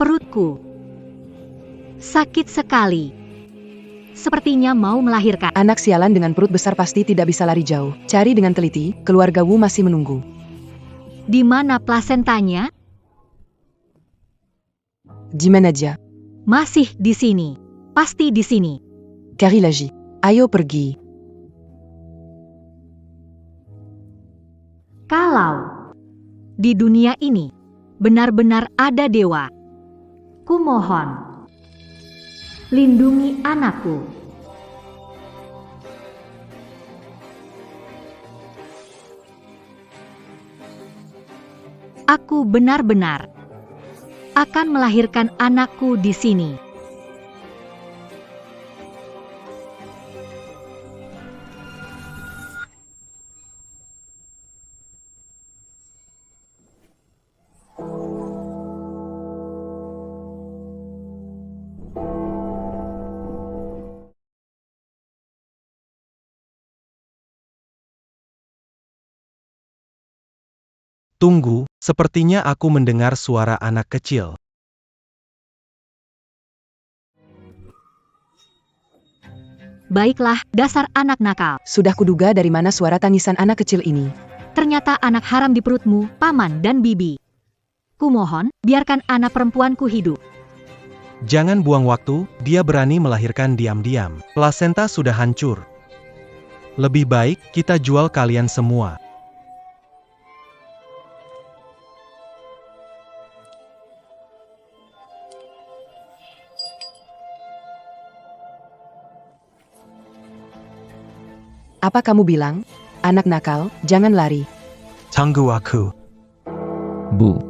Perutku sakit sekali. Sepertinya mau melahirkan. Anak sialan dengan perut besar pasti tidak bisa lari jauh. Cari dengan teliti, keluarga Wu masih menunggu. Di mana plasentanya? Di mana dia? Masih di sini. Pasti di sini. Karilaji, ayo pergi. Kalau di dunia ini benar-benar ada dewa, kumohon, lindungi anakku. Aku benar-benar akan melahirkan anakku di sini. Tunggu, sepertinya aku mendengar suara anak kecil. Baiklah, dasar anak nakal. Sudah kuduga dari mana suara tangisan anak kecil ini. Ternyata anak haram di perutmu, paman dan bibi. Kumohon, biarkan anak perempuanku hidup. Jangan buang waktu, dia berani melahirkan diam-diam. Plasenta sudah hancur. Lebih baik, kita jual kalian semua. Apa kamu bilang? Anak nakal, jangan lari. Tunggu aku. Bu.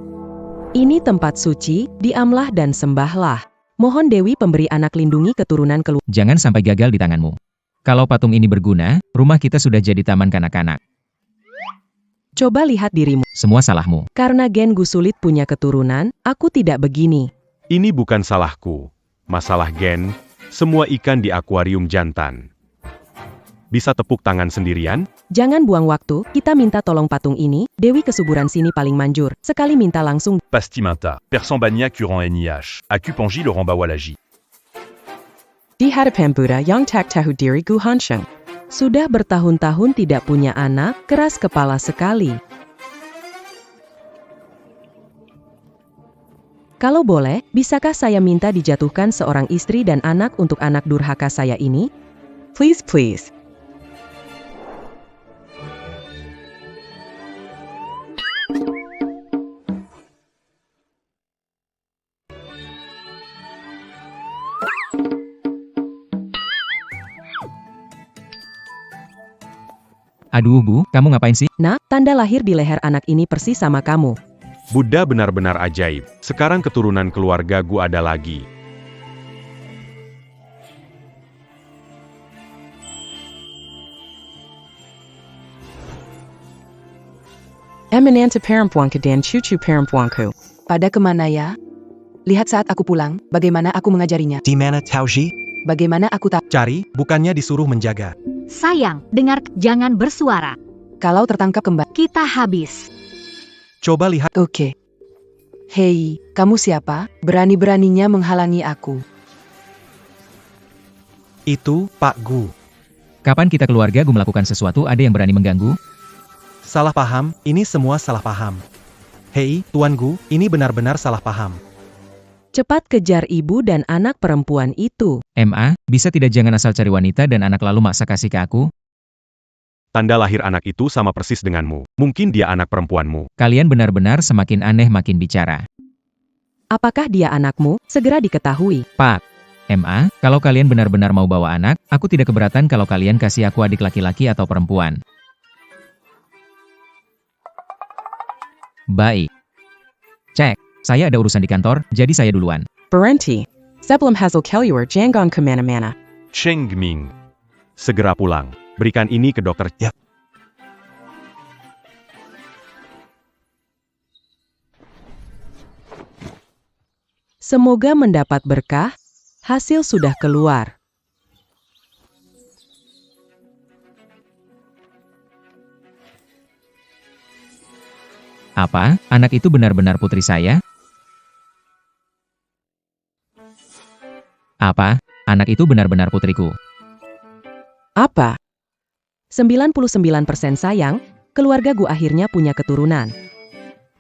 Ini tempat suci, diamlah dan sembahlah. Mohon Dewi pemberi anak lindungi keturunan keluarga. Jangan sampai gagal di tanganmu. Kalau patung ini berguna, rumah kita sudah jadi taman kanak-kanak. Coba lihat dirimu. Semua salahmu. Karena Gen Gu sulit punya keturunan, aku tidak begini. Ini bukan salahku. Masalah gen, semua ikan di akuarium jantan. Bisa tepuk tangan sendirian? Jangan buang waktu, kita minta tolong patung ini, Dewi kesuburan sini paling manjur. Sekali minta langsung. Pastimata, Persambania Curan NIH, Akupanji Laurent Bawalaji. Di hadapan Buddha yang tak tahu diri Gu Hansheng. Sudah bertahun-tahun tidak punya anak, keras kepala sekali. Kalau boleh, bisakah saya minta dijatuhkan seorang istri dan anak untuk anak durhaka saya ini? Please, please. Aduh Bu, kamu ngapain sih? Nah, tanda lahir di leher anak ini persis sama kamu. Buddha benar-benar ajaib. Sekarang keturunan keluarga Gu ada lagi. Eminente perempuanku dan cucu perempuanku. Pada kemana ya? Lihat saat aku pulang, bagaimana aku mengajarinya. Di mana Taoji? Bagaimana aku tak... Cari, bukannya disuruh menjaga. Sayang, dengar, jangan bersuara. Kalau tertangkap kembali. Kita habis. Coba lihat. Oke. Hei, kamu siapa? Berani-beraninya menghalangi aku. Itu, Pak Gu. Kapan kita keluarga Gu melakukan sesuatu ada yang berani mengganggu? Salah paham, ini semua salah paham. Hei, Tuan Gu, ini benar-benar salah paham. Cepat kejar ibu dan anak perempuan itu. MA, bisa tidak jangan asal cari wanita dan anak lalu maksa kasih ke aku? Tanda lahir anak itu sama persis denganmu. Mungkin dia anak perempuanmu. Kalian benar-benar semakin aneh makin bicara. Apakah dia anakmu? Segera diketahui. Pak. MA, kalau kalian benar-benar mau bawa anak, aku tidak keberatan kalau kalian kasih aku adik laki-laki atau perempuan. Baik. Cek. Saya ada urusan di kantor, jadi saya duluan. Berhenti. Sebelum hasil keluar jangan kemana-mana. Cheng Ming. Segera pulang. Berikan ini ke dokter. Ya. Semoga mendapat berkah. Hasil sudah keluar. Apa? Anak itu benar-benar putri saya? Apa? Anak itu benar-benar putriku. Apa? 99% sayang, keluarga Gu akhirnya punya keturunan.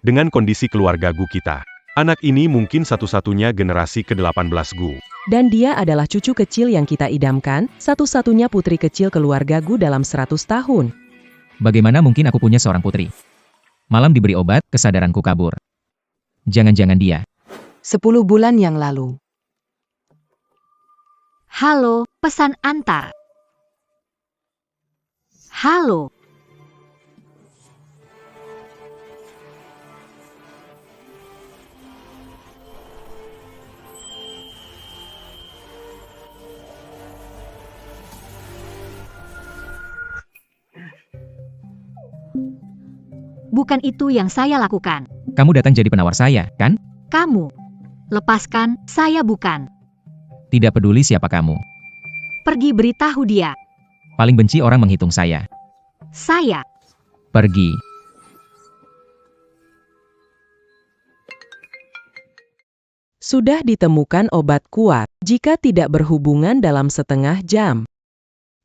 Dengan kondisi keluarga Gu kita, anak ini mungkin satu-satunya generasi ke-18 Gu. Dan dia adalah cucu kecil yang kita idamkan, satu-satunya putri kecil keluarga Gu dalam 100 tahun. Bagaimana mungkin aku punya seorang putri? Malam diberi obat, kesadaranku kabur. Jangan-jangan dia. 10 bulan yang lalu. Halo, pesan antar. Halo. Bukan itu yang saya lakukan. Kamu datang jadi penawar saya, kan? Kamu. Lepaskan, saya bukan. Tidak peduli siapa kamu. Pergi beritahu dia. Paling benci orang menghitung saya. Saya. Pergi. Sudah ditemukan obat kuat, jika tidak berhubungan dalam setengah jam.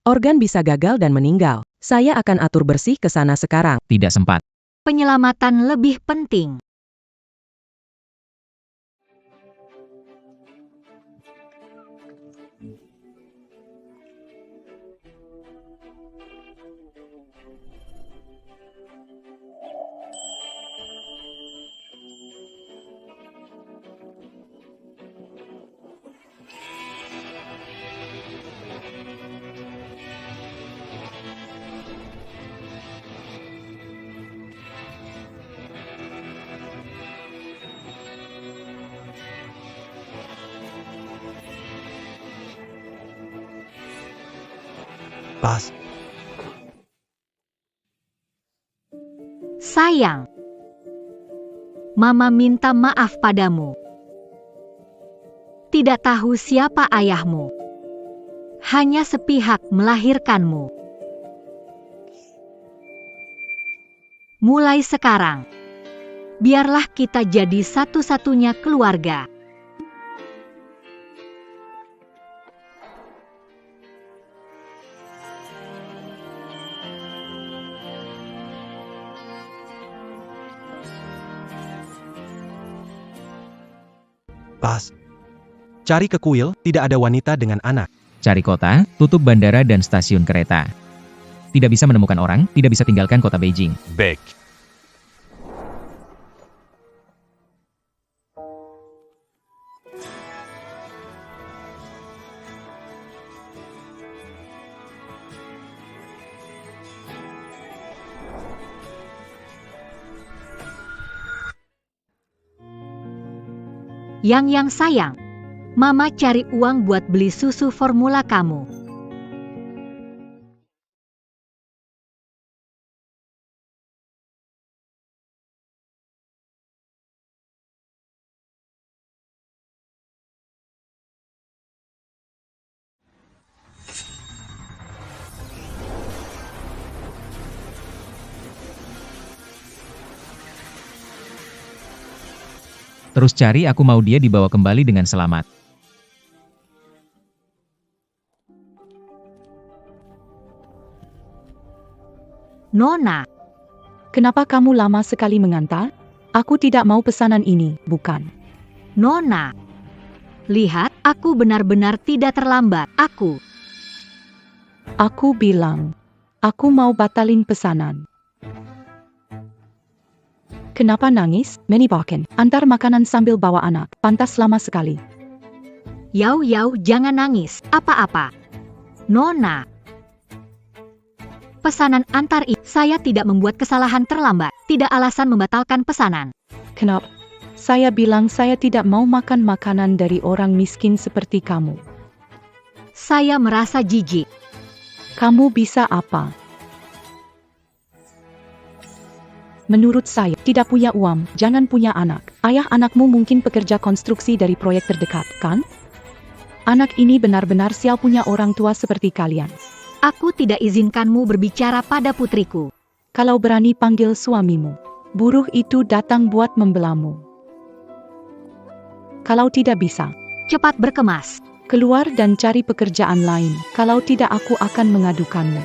Organ bisa gagal dan meninggal. Saya akan atur bersih ke sana sekarang. Tidak sempat. Penyelamatan lebih penting. Pas. Sayang. Mama minta maaf padamu. Tidak tahu siapa ayahmu. Hanya sepihak melahirkanmu. Mulai sekarang, biarlah kita jadi satu-satunya keluarga. Pas. Cari ke kuil, tidak ada wanita dengan anak. Cari kota, tutup bandara dan stasiun kereta. Tidak bisa menemukan orang, tidak bisa tinggalkan kota Beijing. Baik. Yang sayang, Mama cari uang buat beli susu formula kamu. Terus cari, aku mau dia dibawa kembali dengan selamat. Nona, Kenapa kamu lama sekali mengantar? Aku tidak mau pesanan ini, bukan? Nona. Lihat, aku benar-benar tidak terlambat. Aku bilang, aku mau batalin pesanan. Kenapa nangis? Menyebalkan. Antar makanan sambil bawa anak. Pantas lama sekali. Yau, jangan nangis. Apa-apa. Nona. Pesanan antar ini. Saya tidak membuat kesalahan terlambat. Tidak alasan membatalkan pesanan. Kenapa? Saya bilang saya tidak mau makan makanan dari orang miskin seperti kamu. Saya merasa jijik. Kamu bisa apa? Menurut saya, tidak punya uang, jangan punya anak. Ayah anakmu mungkin pekerja konstruksi dari proyek terdekat, kan? Anak ini benar-benar sial punya orang tua seperti kalian. Aku tidak izinkanmu berbicara pada putriku. Kalau berani panggil suamimu. Buruh itu datang buat membelamu. Kalau tidak bisa, Cepat berkemas. Keluar dan cari pekerjaan lain, kalau tidak aku akan mengadukanmu.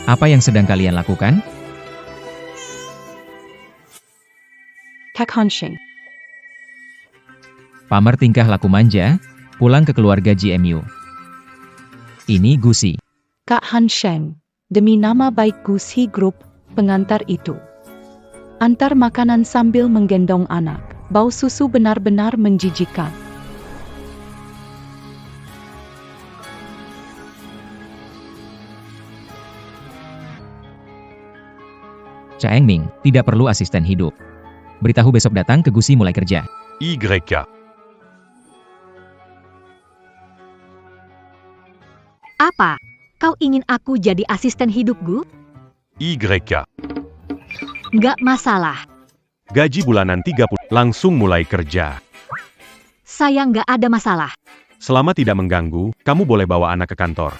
Apa yang sedang kalian lakukan? Kak Hansheng, Pamer tingkah laku manja, pulang ke keluarga GMU. Ini Gusi. Kak Hansheng, demi nama baik Gusi Group, pengantar itu. Antar makanan sambil menggendong anak. Bau susu benar-benar menjijikkan. Chaeng Ming, tidak perlu asisten hidup. Beritahu besok datang ke Gusi mulai kerja. YK. Apa? Kau ingin aku jadi asisten hidupku? YK. Nggak masalah. Gaji bulanan 30. Langsung mulai kerja. Saya nggak ada masalah. Selama tidak mengganggu, kamu boleh bawa anak ke kantor.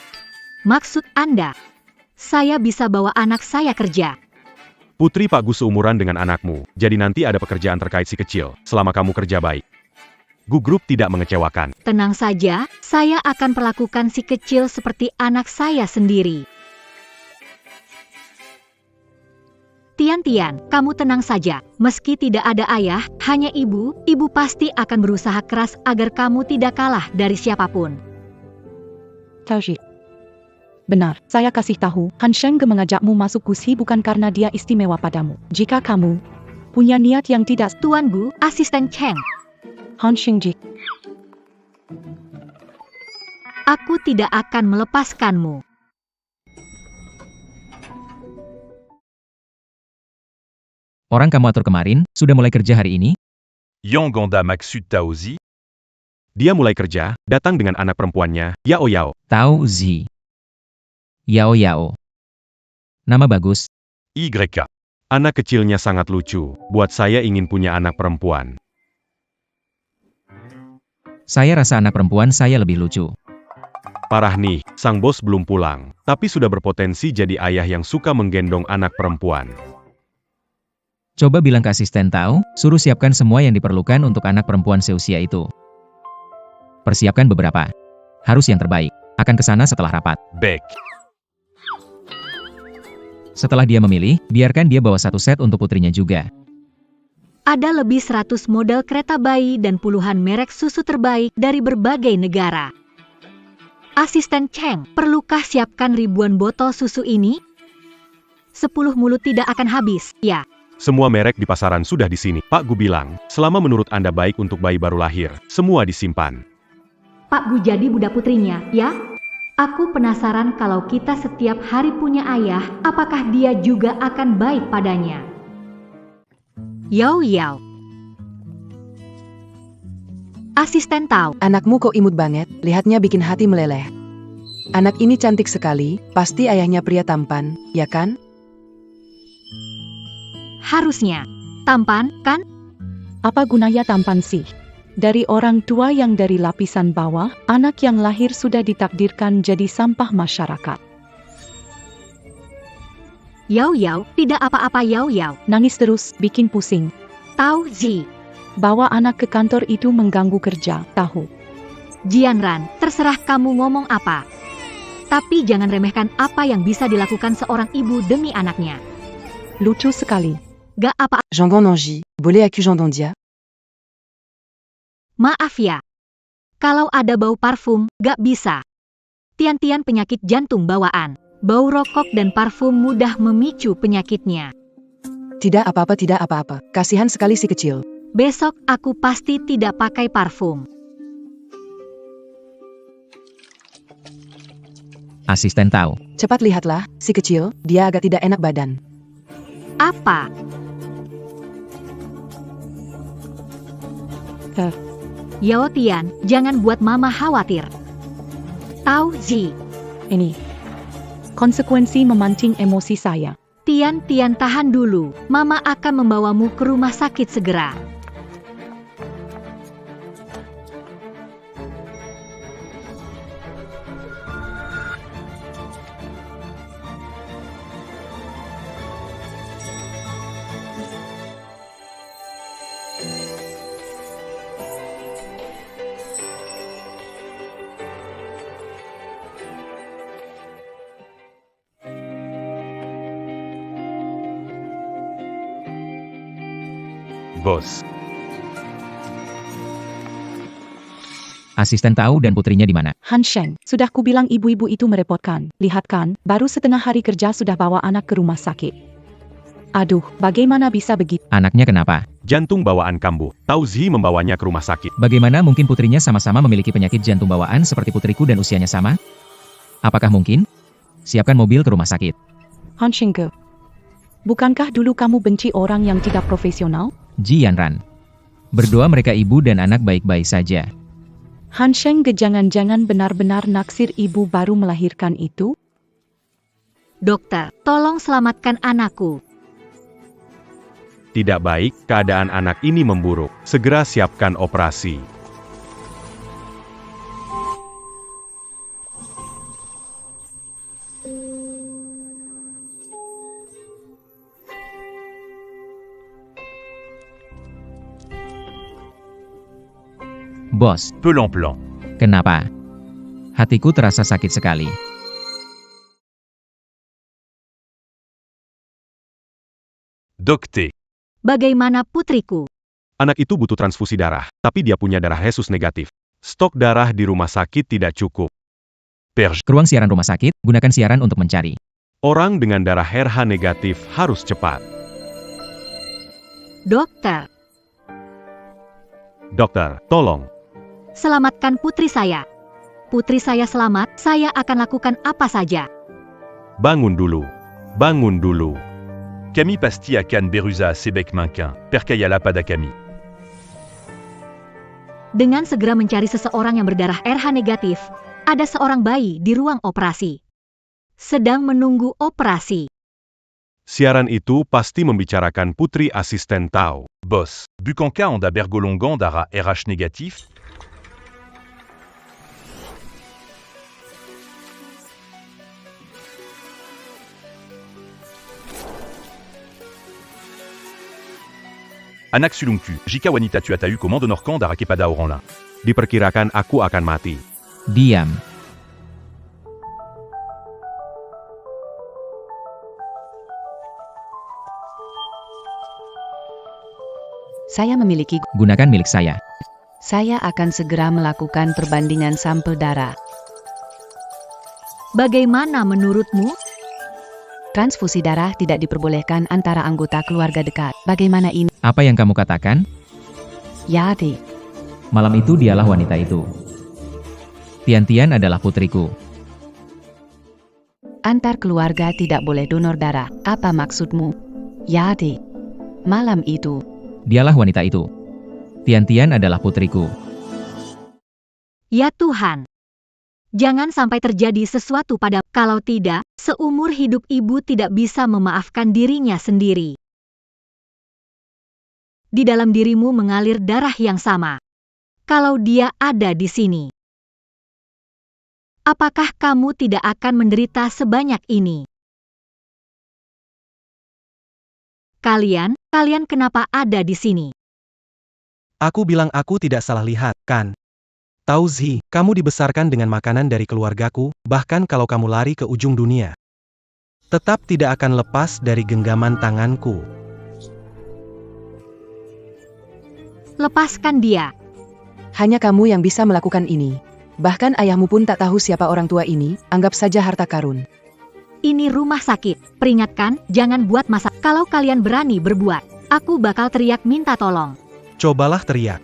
Maksud Anda? Saya bisa bawa anak saya kerja. Putri Pak Gus seumuran dengan anakmu, jadi nanti ada pekerjaan terkait si kecil, selama kamu kerja baik. Gu Group tidak mengecewakan. Tenang saja, saya akan perlakukan si kecil seperti anak saya sendiri. Tian, kamu tenang saja. Meski tidak ada ayah, hanya ibu pasti akan berusaha keras agar kamu tidak kalah dari siapapun. Taujik. Benar, saya kasih tahu, Hansheng mengajakmu masuk Gusi bukan karena dia istimewa padamu. Jika kamu punya niat yang tidak... Tuan Gu, asisten Cheng. Hansheng Jik, Aku tidak akan melepaskanmu. Orang kamu atur kemarin, sudah mulai kerja hari ini? Yang Gonda Maksud Taozi. Dia mulai kerja, datang dengan anak perempuannya, Yao Yao. Tao Zi. Yao. Nama bagus. YK. Anak kecilnya sangat lucu, buat saya ingin punya anak perempuan. Saya rasa anak perempuan saya lebih lucu. Parah nih, sang bos belum pulang, tapi sudah berpotensi jadi ayah yang suka menggendong anak perempuan. Coba bilang ke asisten Tao, suruh siapkan semua yang diperlukan untuk anak perempuan seusia itu. Persiapkan beberapa. Harus yang terbaik. Akan ke sana setelah rapat. Baik. Setelah dia memilih, biarkan dia bawa satu set untuk putrinya juga. Ada lebih 100 model kereta bayi dan puluhan merek susu terbaik dari berbagai negara. Asisten Cheng, perlukah siapkan ribuan botol susu ini? 10 mulut tidak akan habis, ya. Semua merek di pasaran sudah di sini. Pak Gu bilang, selama menurut Anda baik untuk bayi baru lahir, semua disimpan. Pak Gu jadi budak putrinya, ya? Aku penasaran kalau kita setiap hari punya ayah, apakah dia juga akan baik padanya? Yao. Asisten Tao. Anakmu kok imut banget, lihatnya bikin hati meleleh. Anak ini cantik sekali, pasti ayahnya pria tampan, ya kan? Harusnya. Tampan, kan? apa gunanya tampan sih? Dari orang tua yang dari lapisan bawah, anak yang lahir sudah ditakdirkan jadi sampah masyarakat. Yao, tidak apa-apa Yao. Nangis terus, bikin pusing. Tao Zi. Bawa anak ke kantor itu mengganggu kerja, tahu. Jianran, terserah kamu ngomong apa. Tapi jangan remehkan apa yang bisa dilakukan seorang ibu demi anaknya. Lucu sekali. Gak apa. Jambon Nanji, boleh aku jambon dia? Maaf ya. Kalau ada bau parfum, gak bisa. Tian penyakit jantung bawaan. Bau rokok dan parfum mudah memicu penyakitnya. Tidak apa-apa. Kasihan sekali si kecil. Besok aku pasti tidak pakai parfum. Asisten tahu. Cepat lihatlah, si kecil, dia agak tidak enak badan. Apa? Yao Tian, jangan buat mama khawatir. Tao Zi. Ini konsekuensi memancing emosi saya. Tian, tahan dulu. Mama akan membawamu ke rumah sakit segera. bos. Asisten tahu dan putrinya di mana? Han Sheng, sudah kubilang ibu-ibu itu merepotkan. Lihat kan, baru setengah hari kerja sudah bawa anak ke rumah sakit. Aduh, bagaimana bisa begitu? Anaknya kenapa? Jantung bawaan kambuh. Tauzhi membawanya ke rumah sakit. Bagaimana mungkin putrinya sama-sama memiliki penyakit jantung bawaan seperti putriku dan usianya sama? Apakah mungkin? Siapkan mobil ke rumah sakit. Han Sheng ke. Bukankah dulu kamu benci orang yang tidak profesional? Ji Yanran. Berdoa mereka ibu dan anak baik-baik saja. Han Sheng ke jangan-jangan benar-benar naksir ibu baru melahirkan itu? Dokter, tolong selamatkan anakku. Tidak baik, keadaan anak ini memburuk. Segera siapkan operasi. Bos, Pelan-pelan. kenapa? Hatiku terasa sakit sekali. Dokter. Bagaimana putriku? Anak itu butuh transfusi darah, tapi dia punya darah Jesus negatif. Stok darah di rumah sakit tidak cukup. Perj. Ke ruang siaran rumah sakit, gunakan siaran untuk mencari. Orang dengan darah RH negatif harus cepat. Dokter, Dokter, tolong. selamatkan putri saya. Putri saya selamat, saya akan lakukan apa saja. Bangun dulu. Bangun dulu. Camille Pasty à Cannes Berusa Sébec Minquin, Perkayala Padakami. Dengan segera mencari seseorang yang berdarah RH negatif, ada seorang bayi di ruang operasi. Sedang menunggu operasi. Siaran itu pasti membicarakan putri asisten Tao. Boss, Bukanka Anda Bergolongan Dara RH négatif. Anak Sulungku, Jika Wanita Tu Atau Comment Donorkan Dara Kepada Orang La. Diperkirakan aku akan mati. Diam. Saya memiliki. Gunakan milik saya. Saya akan segera melakukan perbandingan sampel darah. Bagaimana menurutmu? Transfusi darah tidak diperbolehkan antara anggota keluarga dekat. Bagaimana ini? Apa yang kamu katakan? Ya, Dek. Malam itu dialah wanita itu. Tian-Tian adalah putriku. Antar keluarga tidak boleh donor darah. Apa maksudmu? Ya, Dek. Malam itu. Dialah wanita itu. Tian-Tian adalah putriku. Ya Tuhan. Jangan sampai terjadi sesuatu pada, kalau tidak, seumur hidup ibu tidak bisa memaafkan dirinya sendiri. Di dalam dirimu mengalir darah yang sama. Kalau dia ada di sini. Apakah kamu tidak akan menderita sebanyak ini? Kalian kenapa ada di sini? Aku bilang aku tidak salah lihat, kan? Tauzhi, kamu dibesarkan dengan makanan dari keluargaku, bahkan kalau kamu lari ke ujung dunia. Tetap tidak akan lepas dari genggaman tanganku. Lepaskan dia. Hanya kamu yang bisa melakukan ini. Bahkan ayahmu pun tak tahu siapa orang tua ini, anggap saja harta karun. Ini rumah sakit. Peringatkan, jangan buat masalah. Kalau kalian berani berbuat, aku bakal teriak minta tolong. Cobalah teriak.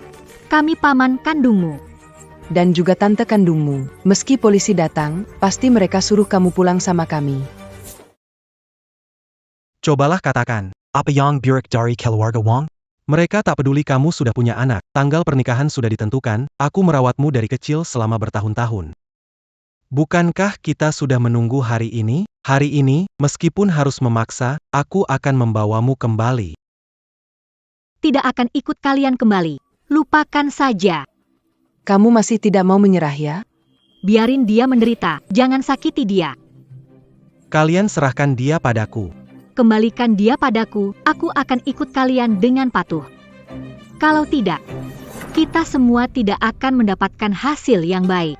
Kami paman kandungmu. Dan juga tante kandungmu. Meski polisi datang, pasti mereka suruh kamu pulang sama kami. Cobalah katakan, apa yang buruk dari keluarga Wang? Mereka tak peduli kamu sudah punya anak, tanggal pernikahan sudah ditentukan, aku merawatmu dari kecil selama bertahun-tahun. Bukankah kita sudah menunggu hari ini? Hari ini, meskipun harus memaksa, aku akan membawamu kembali. Tidak akan ikut kalian kembali. Lupakan saja. Kamu masih tidak mau menyerah ya? Biarin dia menderita, jangan sakiti dia. Kalian serahkan dia padaku. Kembalikan dia padaku, aku akan ikut kalian dengan patuh. Kalau tidak, kita semua tidak akan mendapatkan hasil yang baik.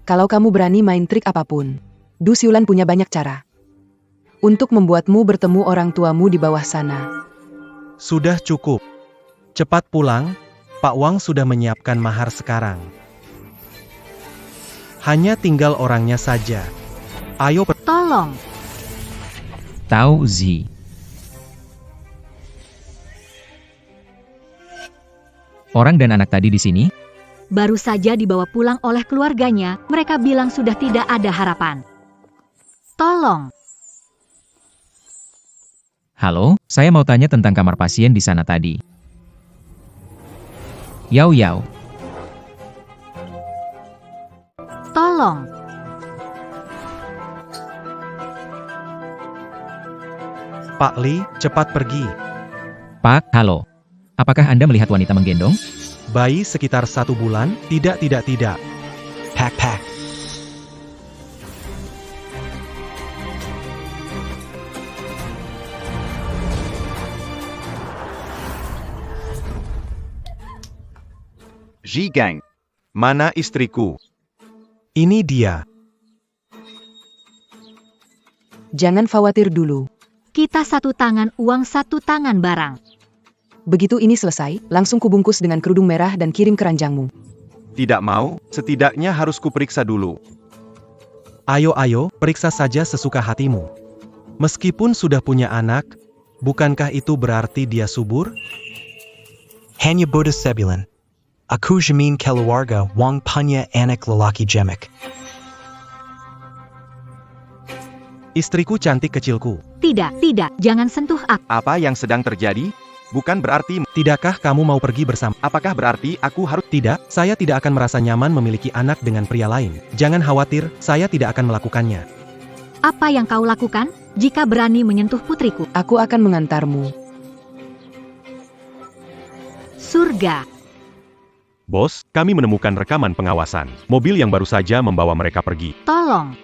Kalau kamu berani main trik apapun, Du Siulan punya banyak cara untuk membuatmu bertemu orang tuamu di bawah sana. Sudah cukup. Cepat pulang, Pak Wang sudah menyiapkan mahar sekarang. Hanya tinggal orangnya saja. Ayo Tolong. Tao Zi. Orang dan anak tadi di sini? Baru saja dibawa pulang oleh keluarganya, mereka bilang sudah tidak ada harapan. Tolong. Halo, saya mau tanya tentang kamar pasien di sana tadi. Yao Yao. Tolong. Pak Li, cepat pergi. Pak, halo. Apakah Anda melihat wanita menggendong? Bayi sekitar 1 bulan, tidak. Pak. Zhigang. Mana istriku? Ini dia. Jangan khawatir dulu. Kita satu tangan uang, satu tangan barang. Begitu ini selesai, langsung kubungkus dengan kerudung merah dan kirim ke ranjangmu. Tidak mau, setidaknya harus kuperiksa dulu. Ayo, periksa saja sesuka hatimu. Meskipun sudah punya anak, bukankah itu berarti dia subur? Hanya bodoh sebulan. Aku jamin keluarga Wang punya anak lelaki jemek. Istriku cantik kecilku. Tidak, jangan sentuh aku. Apa yang sedang terjadi? Bukan berarti... Tidakkah kamu mau pergi bersama? Apakah berarti aku harus... Tidak, saya tidak akan merasa nyaman memiliki anak dengan pria lain. Jangan khawatir, saya tidak akan melakukannya. Apa yang kau lakukan? Jika berani menyentuh putriku. Aku akan mengantarmu. Surga. Bos, kami menemukan rekaman pengawasan. Mobil yang baru saja membawa mereka pergi. Tolong.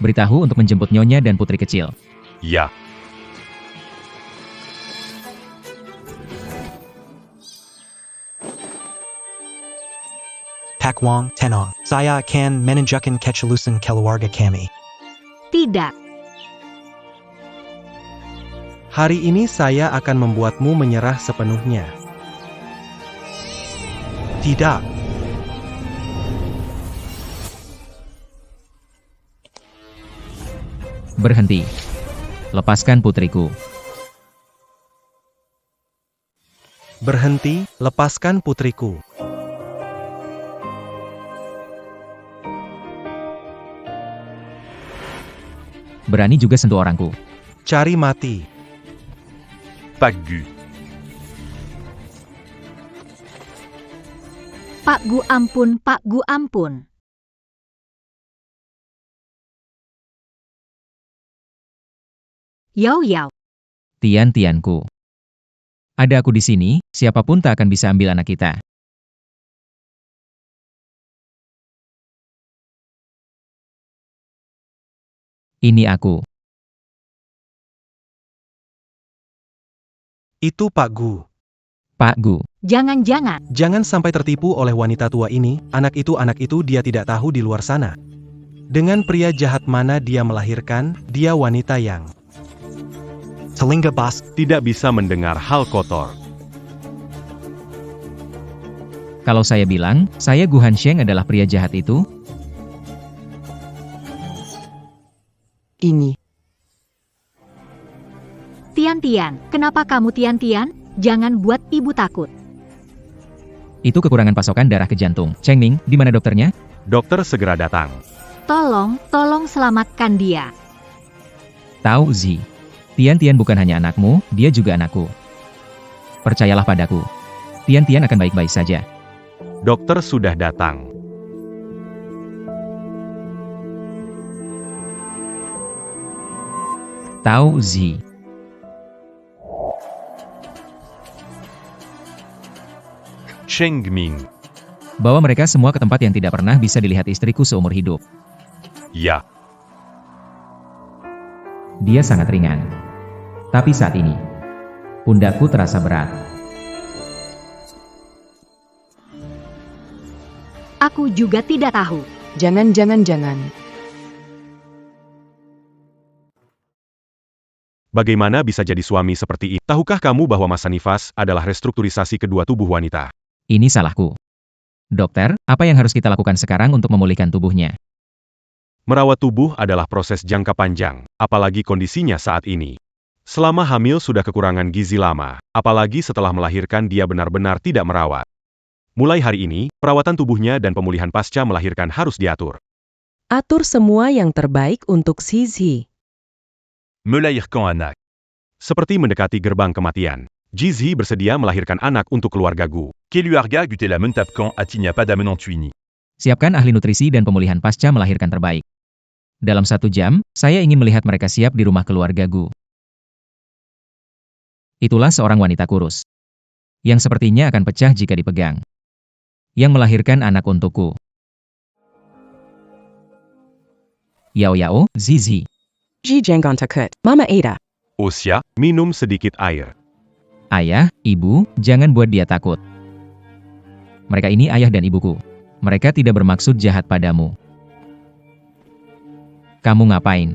Beritahu untuk menjemput Nyonya dan putri kecil. Ya. Pak Wang, tenang. Saya akan menunjukkan kecelusan keluarga kami. Tidak. Hari ini saya akan membuatmu menyerah sepenuhnya. Tidak. Berhenti. Lepaskan putriku. Berhenti, lepaskan putriku. Berani juga sentuh orangku. Cari mati. Pak Gu. Pak Gu ampun, Pak Gu ampun. Yao. Tianku. Ada aku di sini, siapapun tak akan bisa ambil anak kita. Ini aku. Itu Pak Gu. Pak Gu. Jangan. Jangan sampai tertipu oleh wanita tua ini, anak itu dia tidak tahu di luar sana. Dengan pria jahat mana dia melahirkan, dia wanita yang Telinga bas. Tidak bisa mendengar hal kotor. Kalau saya bilang, saya Gu Hansheng adalah pria jahat itu, Ini. Tian, kenapa kamu Tian? Jangan buat ibu takut. itu kekurangan pasokan darah ke jantung. Cheng Ming, di mana dokternya? Dokter segera datang. Tolong selamatkan dia. Tao Zi. Tian bukan hanya anakmu, dia juga anakku. Percayalah padaku. Tian akan baik-baik saja. Dokter sudah datang. Tao Zi. Cheng Ming. Bawa mereka semua ke tempat yang tidak pernah bisa dilihat istriku seumur hidup. Ya. Dia sangat ringan. Tapi saat ini, pundakku terasa berat. Aku juga tidak tahu. Jangan. Bagaimana bisa jadi suami seperti ini? Tahukah kamu bahwa masa nifas adalah restrukturisasi kedua tubuh wanita? Ini salahku. Dokter, apa yang harus kita lakukan sekarang untuk memulihkan tubuhnya? Merawat tubuh adalah proses jangka panjang, apalagi kondisinya saat ini. Selama hamil sudah kekurangan gizi lama, apalagi setelah melahirkan dia benar-benar tidak merawat. Mulai hari ini, perawatan tubuhnya dan pemulihan pasca melahirkan harus diatur. Atur semua yang terbaik untuk Zizhi. Melahirkan anak. Seperti mendekati gerbang kematian, Jizhi bersedia melahirkan anak untuk keluarga Gu. Keluarga gu la mentapkan atinya pada menontuini. Siapkan ahli nutrisi dan pemulihan pasca melahirkan terbaik. Dalam 1 jam, saya ingin melihat mereka siap di rumah keluarga Gu. Itulah seorang wanita kurus. Yang sepertinya akan pecah jika dipegang. Yang melahirkan anak untukku. Yao Yao, Zizhi. Zhijiangan takut. Mama Ada. Usia, minum sedikit air. Ayah, ibu, jangan buat dia takut. Mereka ini ayah dan ibuku. Mereka tidak bermaksud jahat padamu. Kamu ngapain?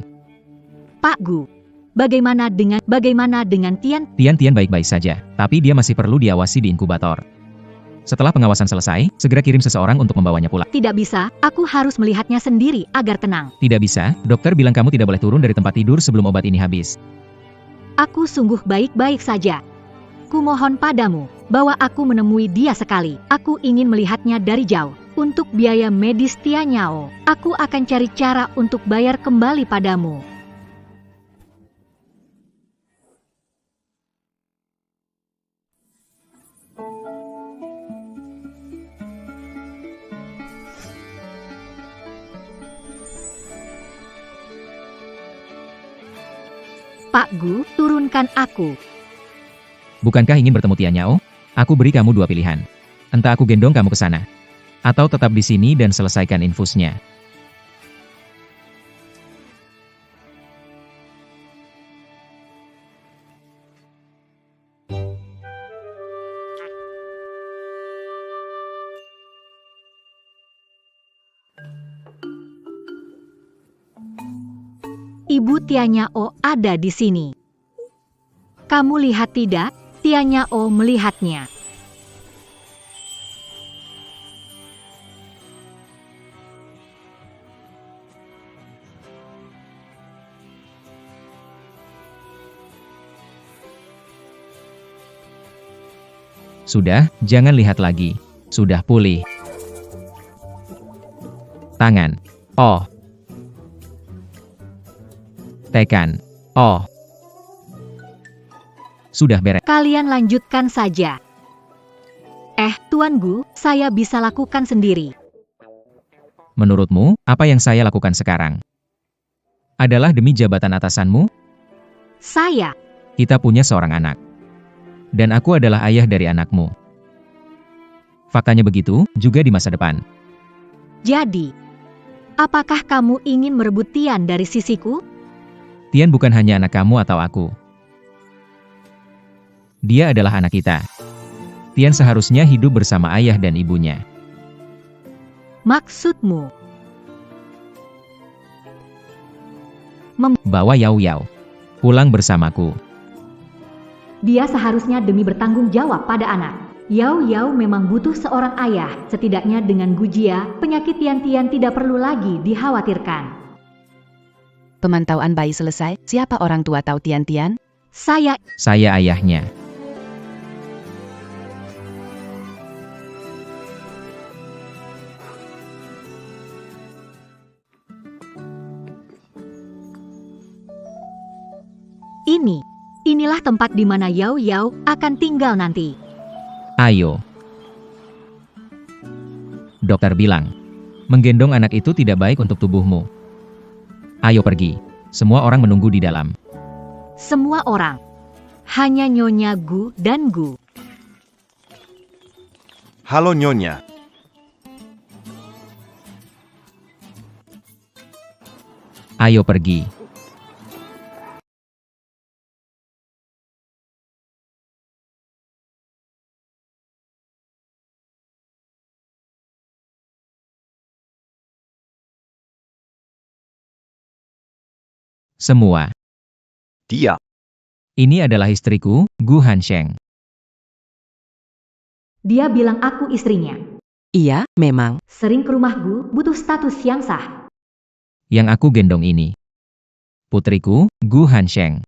Pak Gu, bagaimana dengan Tian? Tian baik-baik saja, tapi dia masih perlu diawasi di inkubator. Setelah pengawasan selesai, segera kirim seseorang untuk membawanya pulang. Tidak bisa, aku harus melihatnya sendiri agar tenang. Tidak bisa, dokter bilang kamu tidak boleh turun dari tempat tidur sebelum obat ini habis. Aku sungguh baik-baik saja. Kumohon padamu, bawa aku menemui dia sekali. Aku ingin melihatnya dari jauh. Untuk biaya medis Tianyao, aku akan cari cara untuk bayar kembali padamu. Pak Gu, turunkan aku. Bukankah ingin bertemu Tianyao? Aku beri kamu 2 pilihan. Entah aku gendong kamu ke sana, atau tetap di sini dan selesaikan infusnya. Ibu Tianyao ada di sini. Kamu lihat tidak? Tianyao melihatnya. Sudah, jangan lihat lagi. Sudah pulih. Tangan. Oh. Tekan. Oh. Sudah beres. Kalian lanjutkan saja. Tuan Gu, saya bisa lakukan sendiri. Menurutmu, apa yang saya lakukan sekarang? Adalah demi jabatan atasanmu? Saya. Kita punya seorang anak. Dan aku adalah ayah dari anakmu. Faktanya begitu, juga di masa depan. Jadi, apakah kamu ingin merebut Tian dari sisiku? Tian bukan hanya anak kamu atau aku. Dia adalah anak kita. Tian seharusnya hidup bersama ayah dan ibunya. Maksudmu? Bawa Yao Yao. Pulang bersamaku. Dia seharusnya demi bertanggung jawab pada anak. Yao Yao memang butuh seorang ayah. Setidaknya dengan Gujia, penyakit Tian-Tian tidak perlu lagi dikhawatirkan. Pemantauan bayi selesai. Siapa orang tua tahu Tian-Tian? Saya ayahnya. Inilah tempat di mana Yao Yao akan tinggal nanti. Ayo. Dokter bilang, menggendong anak itu tidak baik untuk tubuhmu. Ayo pergi. Semua orang menunggu di dalam. Semua orang. Hanya Nyonya Gu dan Gu. Halo Nyonya. Ayo pergi. Semua. Dia Ini adalah istriku, Gu Hansheng. Dia bilang aku istrinya. Iya, memang. Sering ke rumah Gu, butuh status yang sah. Yang aku gendong ini. Putriku, Gu Hansheng.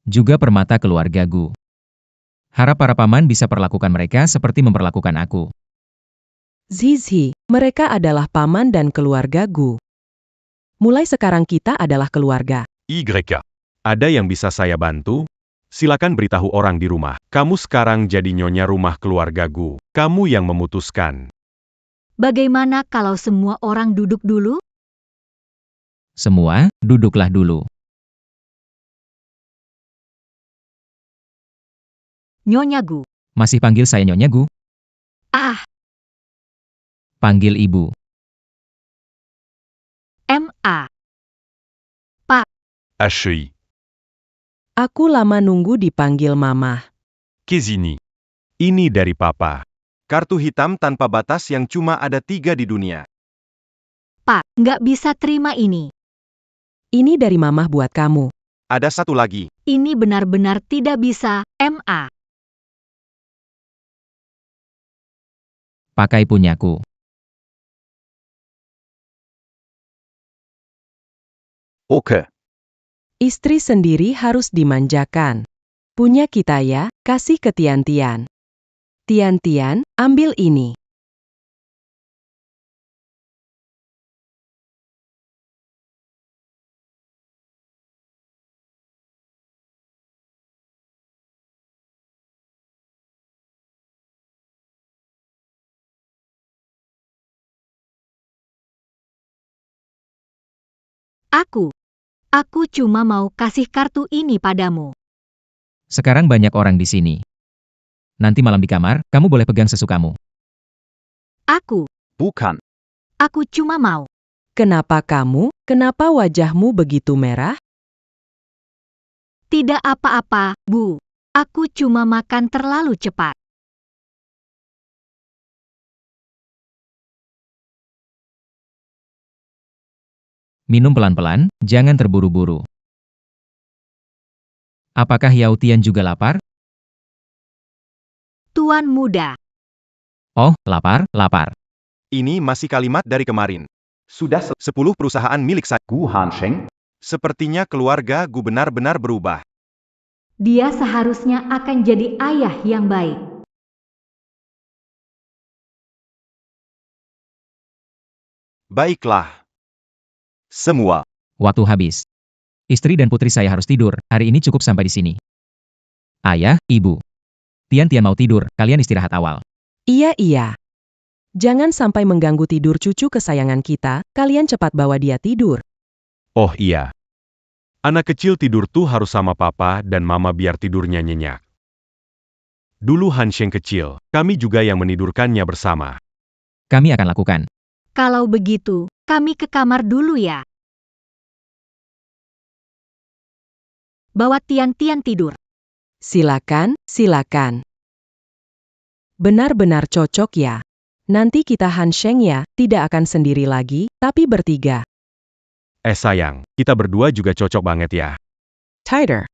Juga permata keluarga Gu. Harap para paman bisa perlakukan mereka seperti memperlakukan aku. Zizi, mereka adalah paman dan keluarga Gu. Mulai sekarang kita adalah keluarga. YK. Ada yang bisa saya bantu? Silakan beritahu orang di rumah. Kamu sekarang jadi nyonya rumah keluarga Gu. Kamu yang memutuskan. Bagaimana kalau semua orang duduk dulu? Semua, duduklah dulu. Nyonya Gu. Masih panggil saya Nyonya Gu? Ah, Panggil ibu. M.A. HI. Aku lama nunggu dipanggil mama. Kezini. Ini dari Papa. Kartu hitam tanpa batas yang cuma ada 3 di dunia. Pak, nggak bisa terima ini. Ini dari mama buat kamu. Ada satu lagi. Ini benar-benar tidak bisa, M.A. Pakai punyaku. Oke. Istri sendiri harus dimanjakan. Punya kita ya, kasih ke Tian-Tian. Tian-Tian, ambil ini. Aku cuma mau kasih kartu ini padamu. Sekarang banyak orang di sini. Nanti malam di kamar, kamu boleh pegang sesukamu. Bukan. Aku cuma mau. Kenapa kamu? Kenapa wajahmu begitu merah? Tidak apa-apa, Bu. Aku cuma makan terlalu cepat. Minum pelan-pelan, jangan terburu-buru. Apakah Yao Tian juga lapar? Tuan muda. Oh, lapar, lapar. Ini masih kalimat dari kemarin. Sudah 10 perusahaan milik saya. Gu Hansheng. Sepertinya keluarga Gu benar-benar berubah. Dia seharusnya akan jadi ayah yang baik. Baiklah. Semua. Waktu habis. Istri dan putri saya harus tidur, hari ini cukup sampai di sini. Ayah, ibu. Tian-Tian mau tidur, kalian istirahat awal. Iya. Jangan sampai mengganggu tidur cucu kesayangan kita, kalian cepat bawa dia tidur. Oh iya. Anak kecil tidur tuh harus sama papa dan mama biar tidurnya nyenyak. Dulu Hansheng kecil, kami juga yang menidurkannya bersama. Kami akan lakukan. Kalau begitu, kami ke kamar dulu ya. Bawa Tian-Tian tidur. Silakan. Benar-benar cocok ya. Nanti kita Hansheng ya, tidak akan sendiri lagi, tapi bertiga. Sayang, kita berdua juga cocok banget ya. Tighter.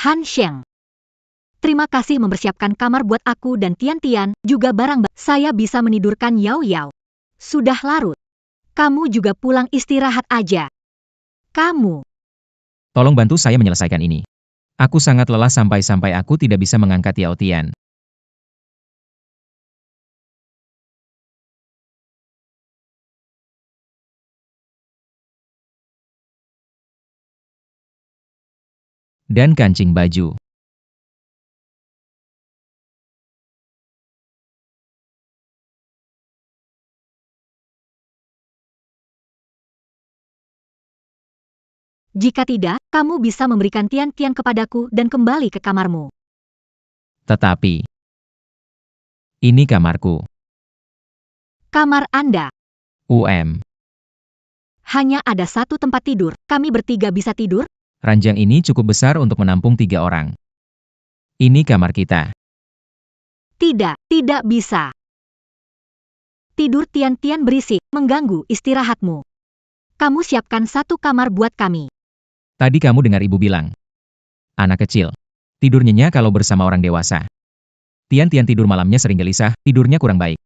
Hansheng. Terima kasih mempersiapkan kamar buat aku dan Tian-Tian, juga barang saya bisa menidurkan Yao. Sudah larut. Kamu juga pulang istirahat aja. Kamu. Tolong bantu saya menyelesaikan ini. Aku sangat lelah sampai aku tidak bisa mengangkat Yao Tian. Dan kancing baju. Jika tidak, kamu bisa memberikan Tian-Tian kepadaku dan kembali ke kamarmu. Tetapi, ini kamarku. Kamar Anda. Hanya ada satu tempat tidur, kami bertiga bisa tidur? Ranjang ini cukup besar untuk menampung 3 orang. Ini kamar kita. Tidak bisa. Tidur Tian-Tian berisik, mengganggu istirahatmu. Kamu siapkan satu kamar buat kami. Tadi kamu dengar ibu bilang. Anak kecil. Tidur nyenyak kalau bersama orang dewasa. Tian-Tian tidur malamnya sering gelisah, tidurnya kurang baik.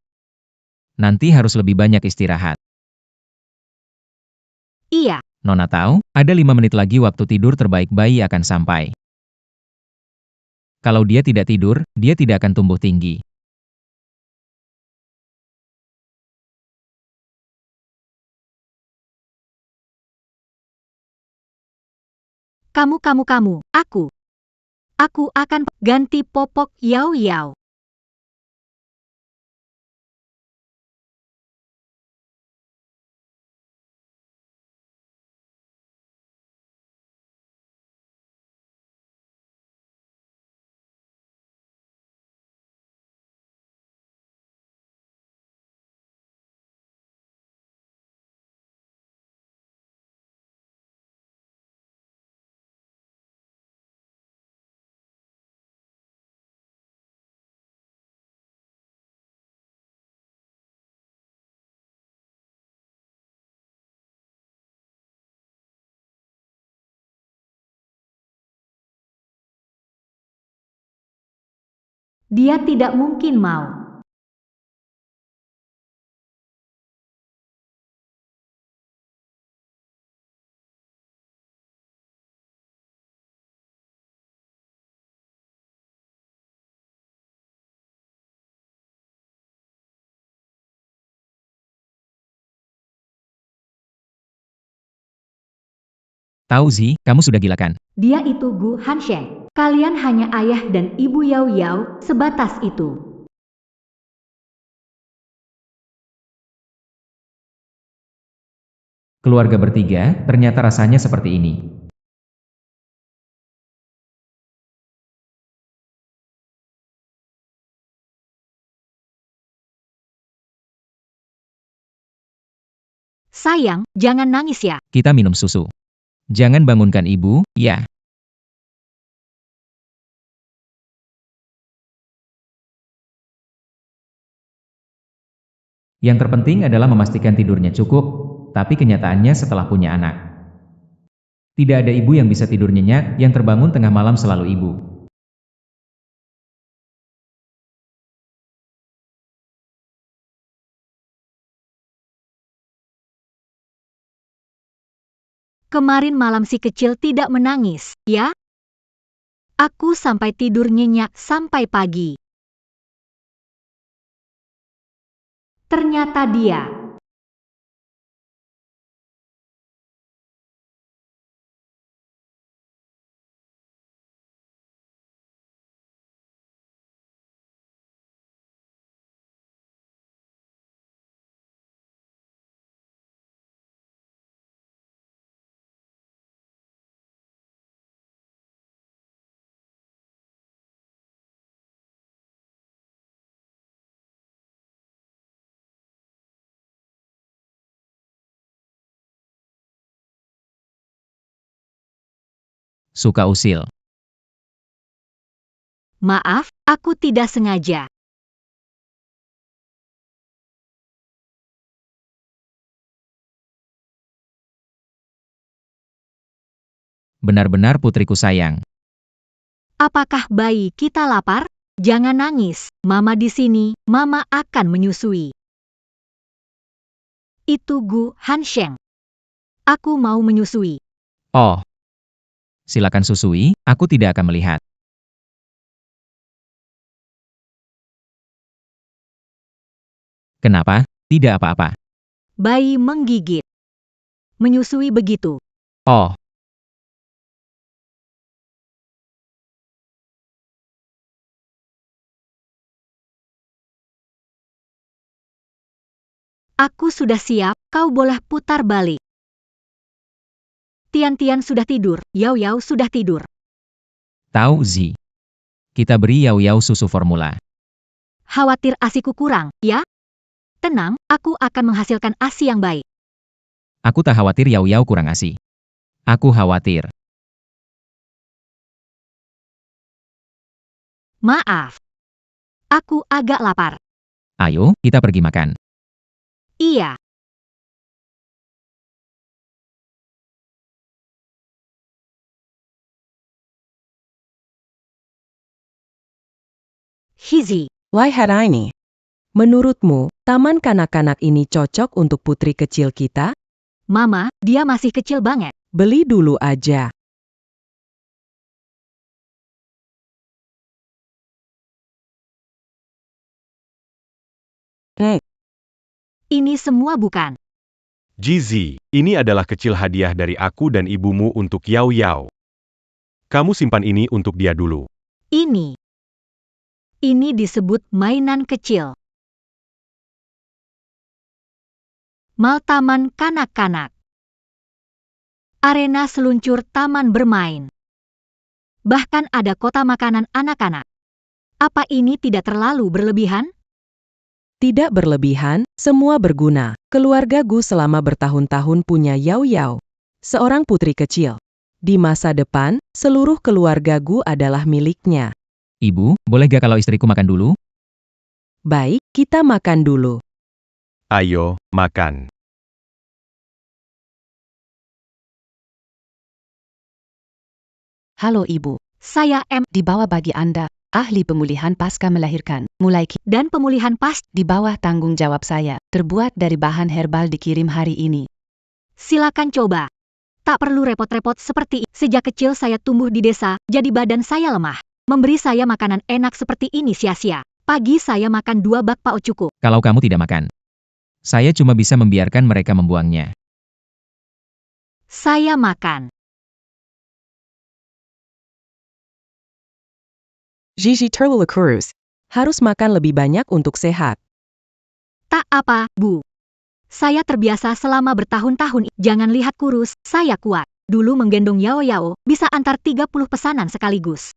Nanti harus lebih banyak istirahat. Iya. Nona tahu, ada 5 menit lagi waktu tidur terbaik bayi akan sampai. Kalau dia tidak tidur, dia tidak akan tumbuh tinggi. Kamu, aku. Aku akan ganti popok Yao Yao. Dia tidak mungkin mau. Tahu Zi, kamu sudah gila kan? Dia itu Gu Hansheng. Kalian hanya ayah dan ibu Yao Yao, sebatas itu. Keluarga bertiga, ternyata rasanya seperti ini. Sayang, jangan nangis ya. Kita minum susu. Jangan bangunkan ibu, ya. Yang terpenting adalah memastikan tidurnya cukup, tapi kenyataannya setelah punya anak. Tidak ada ibu yang bisa tidur nyenyak, yang terbangun tengah malam selalu ibu. Kemarin malam si kecil tidak menangis, ya? Aku sampai tidur nyenyak sampai pagi. Ternyata dia. Suka usil. Maaf, aku tidak sengaja. Benar-benar putriku sayang. Apakah bayi kita lapar? Jangan nangis, Mama di sini, Mama akan menyusui. Itu Gu Hansheng. Aku mau menyusui. Oh. Silakan susui, aku tidak akan melihat. Kenapa? Tidak apa-apa. Bayi menggigit. Menyusui begitu. Oh. Aku sudah siap, kau boleh putar balik. Tian-Tian sudah tidur, Yao Yao sudah tidur. Tahu Zi. Kita beri Yao Yao susu formula. Khawatir ASIku kurang, ya? Tenang, aku akan menghasilkan ASI yang baik. Aku tak khawatir Yao Yao kurang ASI. Aku khawatir. Maaf. Aku agak lapar. Ayo, kita pergi makan. Iya. Hizi. Why had I nih? Menurutmu, taman kanak-kanak ini cocok untuk putri kecil kita? Mama, dia masih kecil banget. Beli dulu aja. Ini semua bukan. Jizi, ini adalah kecil hadiah dari aku dan ibumu untuk Yao Yao. Kamu simpan ini untuk dia dulu. Ini. Ini disebut mainan kecil. Mal taman kanak-kanak. Arena seluncur taman bermain. Bahkan ada kota makanan anak-anak. Apa ini tidak terlalu berlebihan? Tidak berlebihan, semua berguna. Keluarga Gu selama bertahun-tahun punya Yao Yao, seorang putri kecil. Di masa depan, seluruh keluarga Gu adalah miliknya. Ibu, boleh gak kalau istriku makan dulu? Baik, kita makan dulu. Ayo, makan. Halo Ibu, Saya di bawah bagi Anda, ahli pemulihan pasca melahirkan, mulai dan pemulihan pasti. di bawah tanggung jawab saya, terbuat dari bahan herbal dikirim hari ini. Silakan coba. Tak perlu repot-repot seperti ini. Sejak kecil saya tumbuh di desa, jadi badan saya lemah. Memberi saya makanan enak seperti ini sia-sia. Pagi saya makan 2 bak pao cukup. Kalau kamu tidak makan, saya cuma bisa membiarkan mereka membuangnya. Saya makan. Gigi Terlalu harus makan lebih banyak untuk sehat. Tak apa, Bu. Saya terbiasa selama bertahun-tahun. Jangan lihat kurus, saya kuat. Dulu menggendong Yao Yao, bisa antar 30 pesanan sekaligus.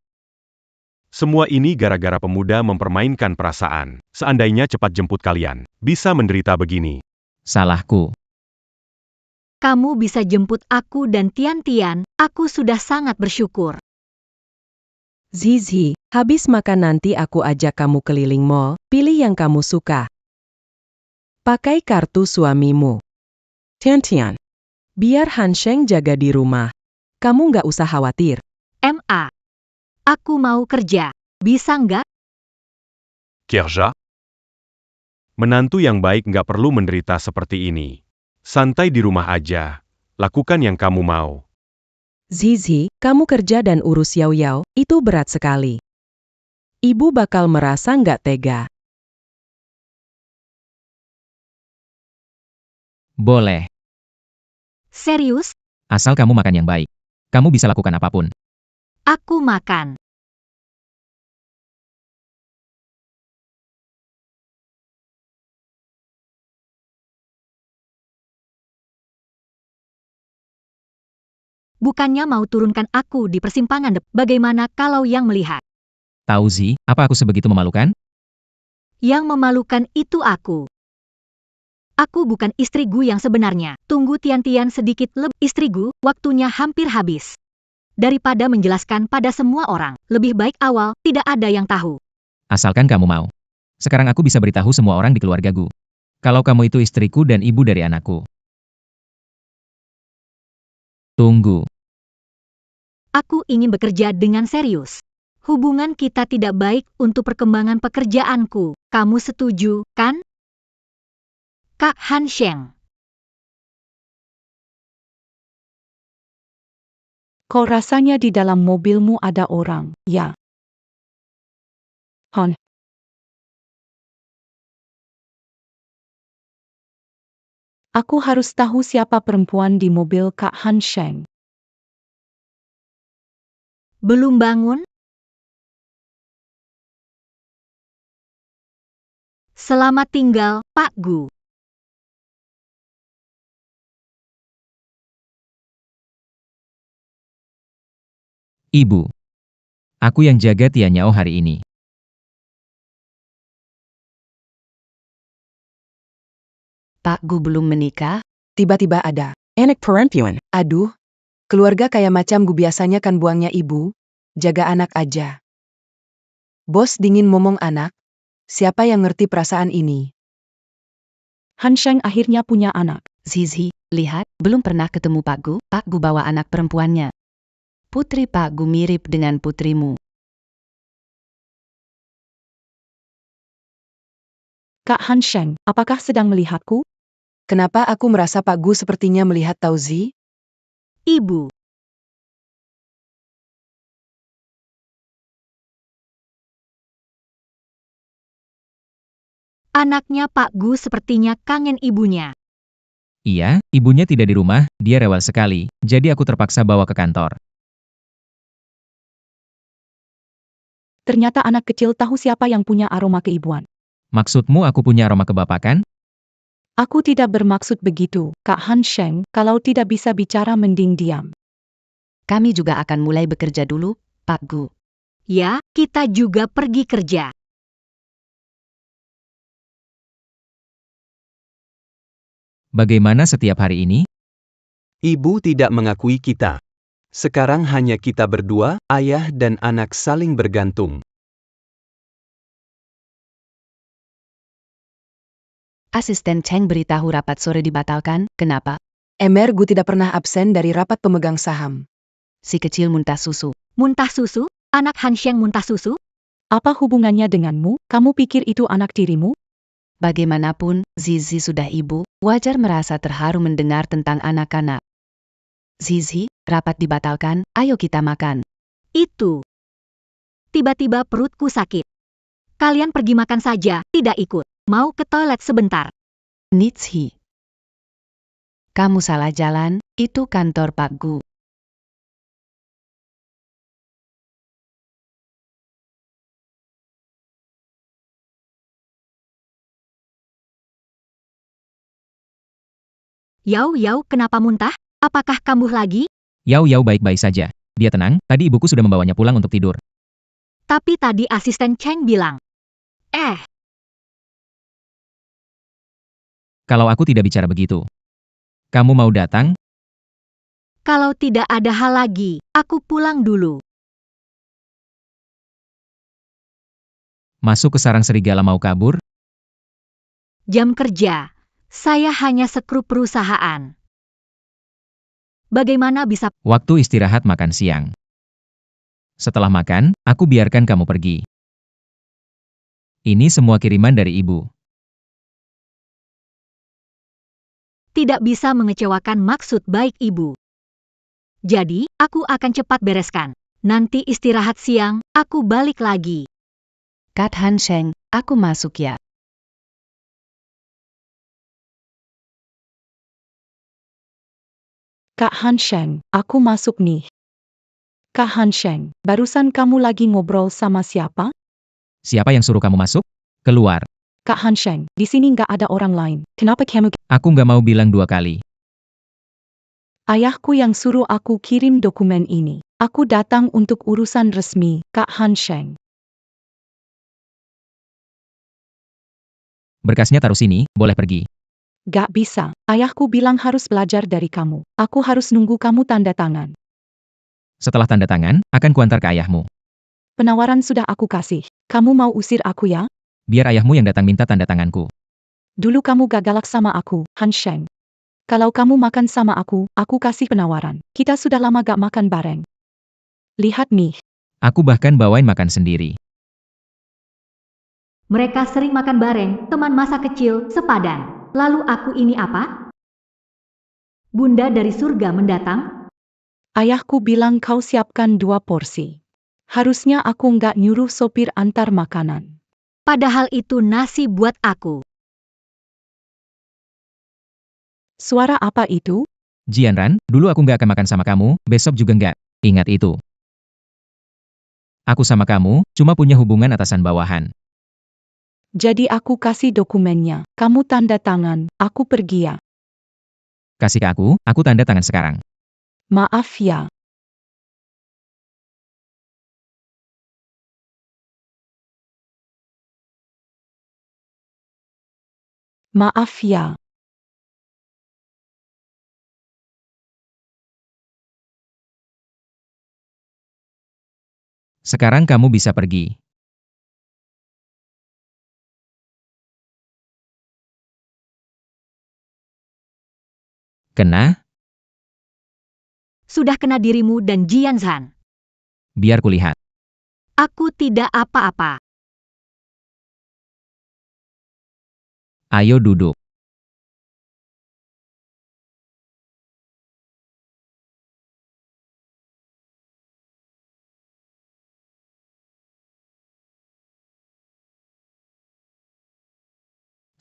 Semua ini gara-gara pemuda mempermainkan perasaan. Seandainya cepat jemput kalian, bisa menderita begini. Salahku. Kamu bisa jemput aku dan Tian-Tian, aku sudah sangat bersyukur. Zizi, habis makan nanti aku ajak kamu keliling mall, pilih yang kamu suka. Pakai kartu suamimu. Tian-Tian, biar Han Sheng jaga di rumah. Kamu nggak usah khawatir. Ma. Aku mau kerja. Bisa nggak? Kerja? Menantu yang baik nggak perlu menderita seperti ini. Santai di rumah aja. Lakukan yang kamu mau. Zizi, kamu kerja dan urus Yao Yao, itu berat sekali. Ibu bakal merasa nggak tega. Boleh, Serius? asal kamu makan yang baik. Kamu bisa lakukan apapun. Aku makan. Bukannya mau turunkan aku di persimpangan depan. Bagaimana kalau yang melihat? Tahu Zi, apa aku sebegitu memalukan? Yang memalukan itu aku. Aku bukan istri Gu yang sebenarnya. Tunggu Tian-Tian sedikit lebih. Istri Gu, waktunya hampir habis. Daripada menjelaskan pada semua orang, lebih baik awal, tidak ada yang tahu. Asalkan kamu mau. Sekarang aku bisa beritahu semua orang di keluargaku. Kalau kamu itu istriku dan ibu dari anakku. Tunggu. Aku ingin bekerja dengan serius. Hubungan kita tidak baik untuk perkembangan pekerjaanku. Kamu setuju, kan? Kak Han Sheng. Kok rasanya di dalam mobilmu ada orang, ya? Han. Aku harus tahu siapa perempuan di mobil Kak Han Sheng. Belum bangun? Selamat tinggal, Pak Gu. Ibu. Aku yang jaga Tian Yao hari ini. Pak Gu belum menikah? Tiba-tiba ada anak perempuan. Aduh, keluarga kayak macam Gu biasanya kan buangnya ibu, jaga anak aja. Bos dingin ngomong anak, Siapa yang ngerti perasaan ini? Han Sheng akhirnya punya anak. Zizi, lihat, belum pernah ketemu Pak Gu. Pak Gu bawa anak perempuannya. Putri Pak Gu mirip dengan putrimu. Kak Han Sheng, apakah sedang melihatku? Kenapa aku merasa Pak Gu sepertinya melihat Tauzi? Ibu. Anaknya Pak Gu sepertinya kangen ibunya. Iya, ibunya tidak di rumah, dia rewel sekali, jadi aku terpaksa bawa ke kantor. Ternyata anak kecil tahu siapa yang punya aroma keibuan. Maksudmu aku punya aroma kebapakan? Aku tidak bermaksud begitu, Kak Han Sheng, kalau tidak bisa bicara mending diam. Kami juga akan mulai bekerja dulu, Pak Gu. Ya, kita juga pergi kerja. Bagaimana setiap hari ini? Ibu tidak mengakui kita. Sekarang hanya kita berdua, ayah dan anak saling bergantung. Asisten Cheng beritahu rapat sore dibatalkan, kenapa? Gu tidak pernah absen dari rapat pemegang saham. Si kecil muntah susu. Muntah susu? Anak Han Sheng muntah susu? Apa hubungannya denganmu? Kamu pikir itu anak tirimu? Bagaimanapun, Zizi sudah ibu, wajar merasa terharu mendengar tentang anak-anak. Zizi, rapat dibatalkan, ayo kita makan. Itu. Tiba-tiba perutku sakit. Kalian pergi makan saja, tidak ikut. Mau ke toilet sebentar. Nitsi. Kamu salah jalan, itu kantor Pak Gu. Yau, kenapa muntah? Apakah kambuh lagi? Yau baik-baik saja. Dia tenang, tadi ibuku sudah membawanya pulang untuk tidur. Tapi tadi asisten Cheng bilang. Kalau aku tidak bicara begitu. Kamu mau datang? Kalau tidak ada hal lagi, aku pulang dulu. Masuk ke sarang serigala mau kabur? Jam kerja. Saya hanya sekru perusahaan. Bagaimana bisa... Waktu istirahat makan siang. Setelah makan, aku biarkan kamu pergi. Ini semua kiriman dari ibu. Tidak bisa mengecewakan maksud baik ibu. Jadi, aku akan cepat bereskan. Nanti istirahat siang, aku balik lagi. Kat Han Sheng, aku masuk ya. Kak Han Sheng, aku masuk nih. Kak Han Sheng, barusan kamu lagi ngobrol sama siapa? Siapa yang suruh kamu masuk? Keluar. Kak Han Sheng, di sini nggak ada orang lain. Kenapa kamu... Aku nggak mau bilang dua kali. Ayahku yang suruh aku kirim dokumen ini. Aku datang untuk urusan resmi, Kak Han Sheng. Berkasnya taruh sini, boleh pergi. Gak bisa, ayahku bilang harus belajar dari kamu. Aku harus nunggu kamu tanda tangan. Setelah tanda tangan, akan kuantar ke ayahmu. Penawaran sudah aku kasih. Kamu mau usir aku ya? Biar ayahmu yang datang minta tanda tanganku. Dulu kamu gak galak sama aku, Han Sheng. Kalau kamu makan sama aku kasih penawaran. Kita sudah lama gak makan bareng. Lihat nih. Aku bahkan bawain makan sendiri. Mereka sering makan bareng, teman masa kecil, sepadan. Lalu aku ini apa? Bunda dari surga mendatang? Ayahku bilang kau siapkan 2 porsi. Harusnya aku nggak nyuruh sopir antar makanan. Padahal itu nasi buat aku. Suara apa itu? Jianran, dulu aku nggak akan makan sama kamu, besok juga nggak. Ingat itu. Aku sama kamu, cuma punya hubungan atasan bawahan. Jadi aku kasih dokumennya. Kamu tanda tangan, aku pergi ya. Kasih ke aku tanda tangan sekarang. Maaf ya. Maaf ya. Sekarang kamu bisa pergi. Kena? Sudah kena dirimu dan Jianzhan. Biar kulihat. Aku tidak apa-apa. Ayo duduk.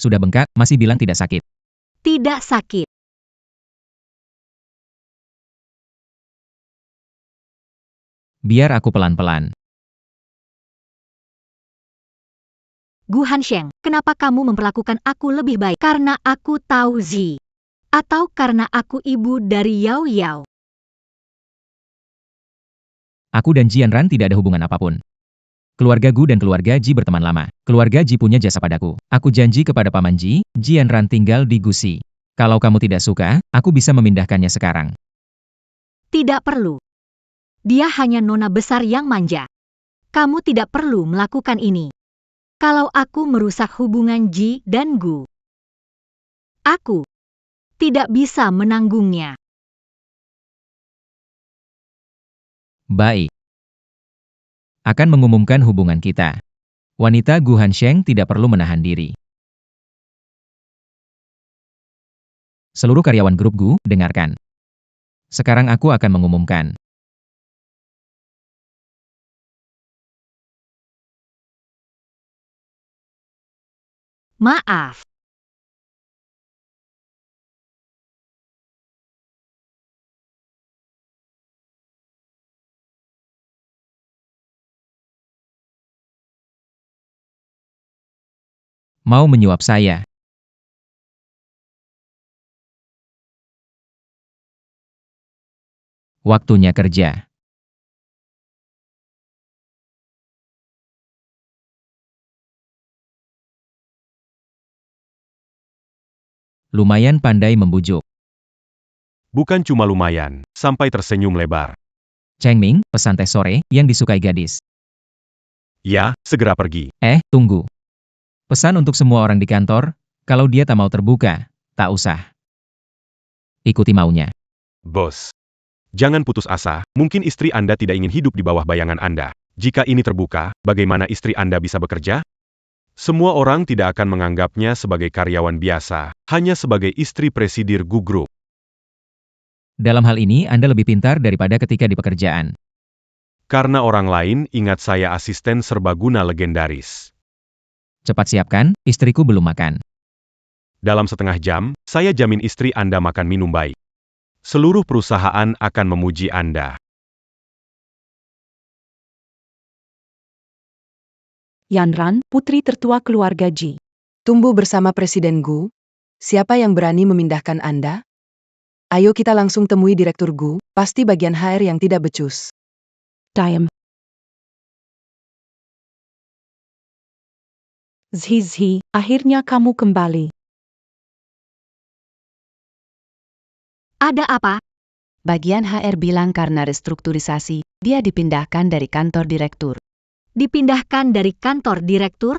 Sudah bengkak, masih bilang tidak sakit. Tidak sakit. Biar aku pelan-pelan. Gu Hansheng, kenapa kamu memperlakukan aku lebih baik? Karena aku tahu Zi. Atau karena aku ibu dari Yao Yao? Aku dan Jianran tidak ada hubungan apapun. Keluarga Gu dan keluarga Ji berteman lama. Keluarga Ji punya jasa padaku. Aku janji kepada Paman Ji, Jianran tinggal di Gusi. Kalau kamu tidak suka, aku bisa memindahkannya sekarang. Tidak perlu. Dia hanya nona besar yang manja. Kamu tidak perlu melakukan ini. Kalau aku merusak hubungan Ji dan Gu, aku tidak bisa menanggungnya. Baik. Akan mengumumkan hubungan kita. Wanita Gu Hansheng tidak perlu menahan diri. Seluruh karyawan grup Gu, dengarkan. Sekarang aku akan mengumumkan. Maaf. Mau menyuap saya. Waktunya kerja. Lumayan pandai membujuk. Bukan cuma lumayan, sampai tersenyum lebar. Cheng Ming, pesan teh sore, yang disukai gadis. Ya, segera pergi. Tunggu. Pesan untuk semua orang di kantor, kalau dia tak mau terbuka, tak usah. Ikuti maunya. Bos. Jangan putus asa, mungkin istri Anda tidak ingin hidup di bawah bayangan Anda. Jika ini terbuka, bagaimana istri Anda bisa bekerja? Semua orang tidak akan menganggapnya sebagai karyawan biasa, hanya sebagai istri presidir Gu Group. Dalam hal ini Anda lebih pintar daripada ketika di pekerjaan. Karena orang lain ingat saya asisten serbaguna legendaris. Cepat siapkan, istriku belum makan. Dalam setengah jam, saya jamin istri Anda makan minum baik. Seluruh perusahaan akan memuji Anda. Yanran, putri tertua keluarga Ji. Tumbuh bersama Presiden Gu. Siapa yang berani memindahkan Anda? Ayo kita langsung temui Direktur Gu, pasti bagian HR yang tidak becus. Diam. Zhi, akhirnya kamu kembali. Ada apa? Bagian HR bilang karena restrukturisasi, dia dipindahkan dari kantor direktur. Dipindahkan dari kantor direktur?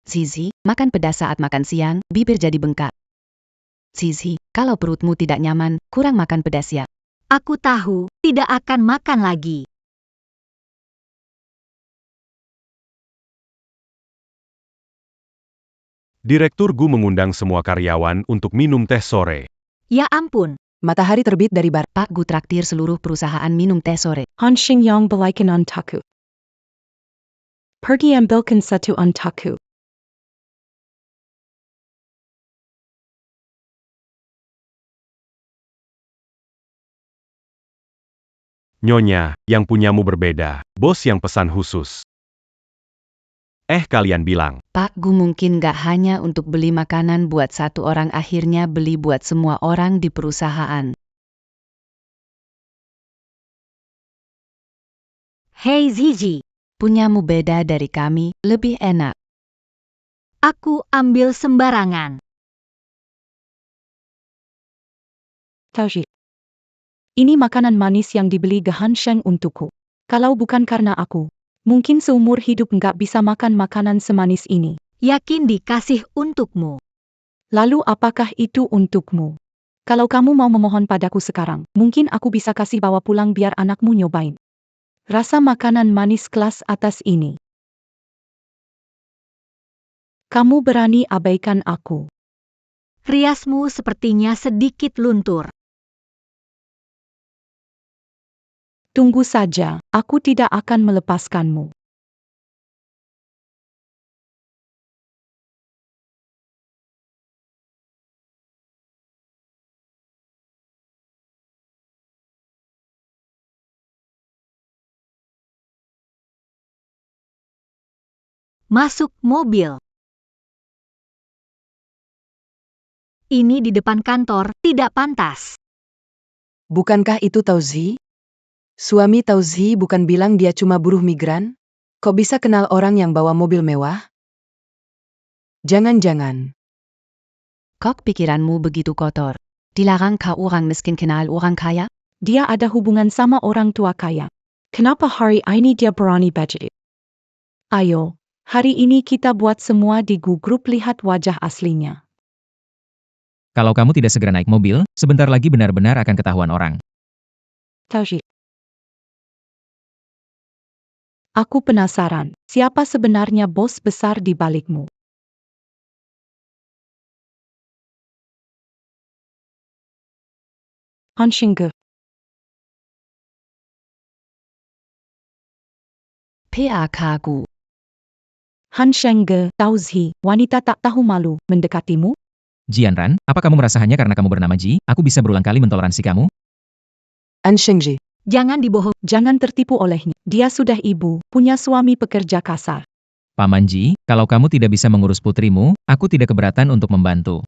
Zizi, makan pedas saat makan siang, bibir jadi bengkak. Zizi, kalau perutmu tidak nyaman, kurang makan pedas ya. Aku tahu, tidak akan makan lagi. Direktur Gu mengundang semua karyawan untuk minum teh sore. Ya ampun. Matahari terbit dari barat. Pak Gu traktir seluruh perusahaan minum teh sore. Hansheng yang balikan untaku. Pergi ambilkan satu untaku. Nyonya, yang punyamu berbeda, bos yang pesan khusus. Kalian bilang. Pak Gu mungkin gak hanya untuk beli makanan buat satu orang, akhirnya beli buat semua orang di perusahaan. Hei Zizi. Punyamu beda dari kami, lebih enak. Aku ambil sembarangan. Taji. Ini makanan manis yang dibeli Gu Hansheng untukku. Kalau bukan karena aku, mungkin seumur hidup nggak bisa makan makanan semanis ini. Yakin dikasih untukmu. Lalu apakah itu untukmu? Kalau kamu mau memohon padaku sekarang, mungkin aku bisa kasih bawa pulang biar anakmu nyobain rasa makanan manis kelas atas ini. Kamu berani abaikan aku. Riasmu sepertinya sedikit luntur. Tunggu saja, aku tidak akan melepaskanmu. Masuk mobil. Ini di depan kantor, tidak pantas. Bukankah itu Tauzi? Suami Tauzi bukan bilang dia cuma buruh migran? Kok bisa kenal orang yang bawa mobil mewah? Jangan-jangan. Kok pikiranmu begitu kotor? Dilarang kau orang miskin kenal orang kaya? Dia ada hubungan sama orang tua kaya. Kenapa hari ini dia berani budget? Ayo, hari ini kita buat semua di grup lihat wajah aslinya. Kalau kamu tidak segera naik mobil, sebentar lagi benar-benar akan ketahuan orang. Tauji. Aku penasaran, siapa sebenarnya bos besar di balikmu? Anshingge. PAK-gu. Hanshenge, Tauzi, wanita tak tahu malu, mendekatimu? Jianran, apa kamu merasa hanya karena kamu bernama Ji, aku bisa berulang kali mentoleransi kamu? Anshengji. Jangan dibohong. Jangan tertipu olehnya. Dia sudah ibu, punya suami pekerja kasar. Paman Ji, kalau kamu tidak bisa mengurus putrimu, aku tidak keberatan untuk membantu.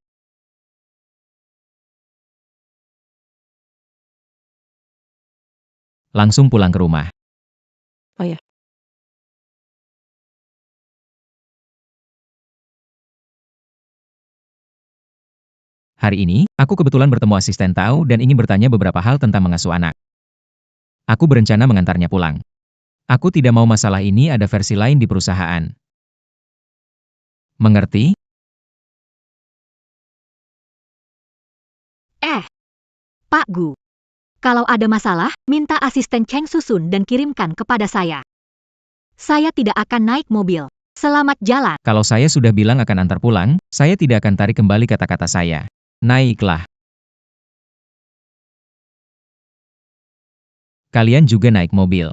Langsung pulang ke rumah. Oh ya. Hari ini, aku kebetulan bertemu asisten Tao dan ingin bertanya beberapa hal tentang mengasuh anak. Aku berencana mengantarnya pulang. Aku tidak mau masalah ini ada versi lain di perusahaan. Mengerti? Pak Gu. Kalau ada masalah, minta asisten Cheng susun dan kirimkan kepada saya. Saya tidak akan naik mobil. Selamat jalan. Kalau saya sudah bilang akan antar pulang, saya tidak akan tarik kembali kata-kata saya. Naiklah. Kalian juga naik mobil.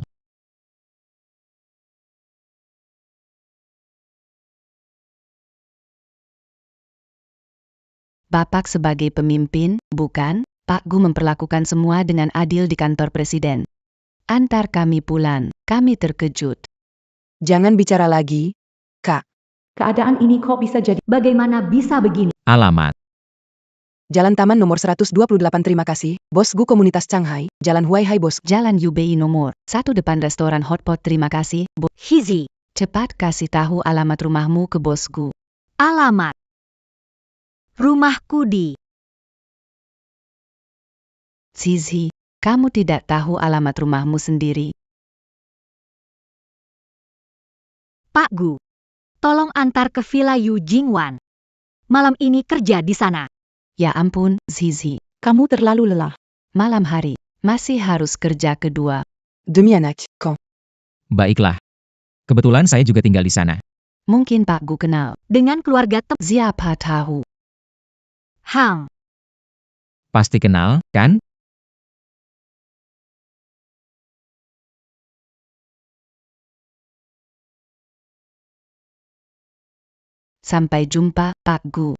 Bapak sebagai pemimpin, bukan? Pak Gu memperlakukan semua dengan adil di kantor presiden. Antar kami pulang, kami terkejut. Jangan bicara lagi, Kak. Keadaan ini kok bisa jadi? Bagaimana bisa begini? Alamat. Jalan Taman nomor 128 terima kasih, Bos Gu Komunitas Shanghai, Jalan Huaihai Bos. Jalan Yubei nomor 1 depan restoran Hotpot terima kasih, Hizi. Cepat kasih tahu alamat rumahmu ke Bos Gu. Alamat. Rumahku di. Zizi, kamu tidak tahu alamat rumahmu sendiri. Pak Gu. Tolong antar ke Villa Yu Jingwan. Malam ini kerja di sana. Ya ampun, Zizi. Kamu terlalu lelah. Malam hari, masih harus kerja kedua. Demi anak, kok. Baiklah. Kebetulan saya juga tinggal di sana. Mungkin Pak Gu kenal. Dengan keluarga Siapa tahu? Hang. Pasti kenal, kan? Sampai jumpa, Pak Gu.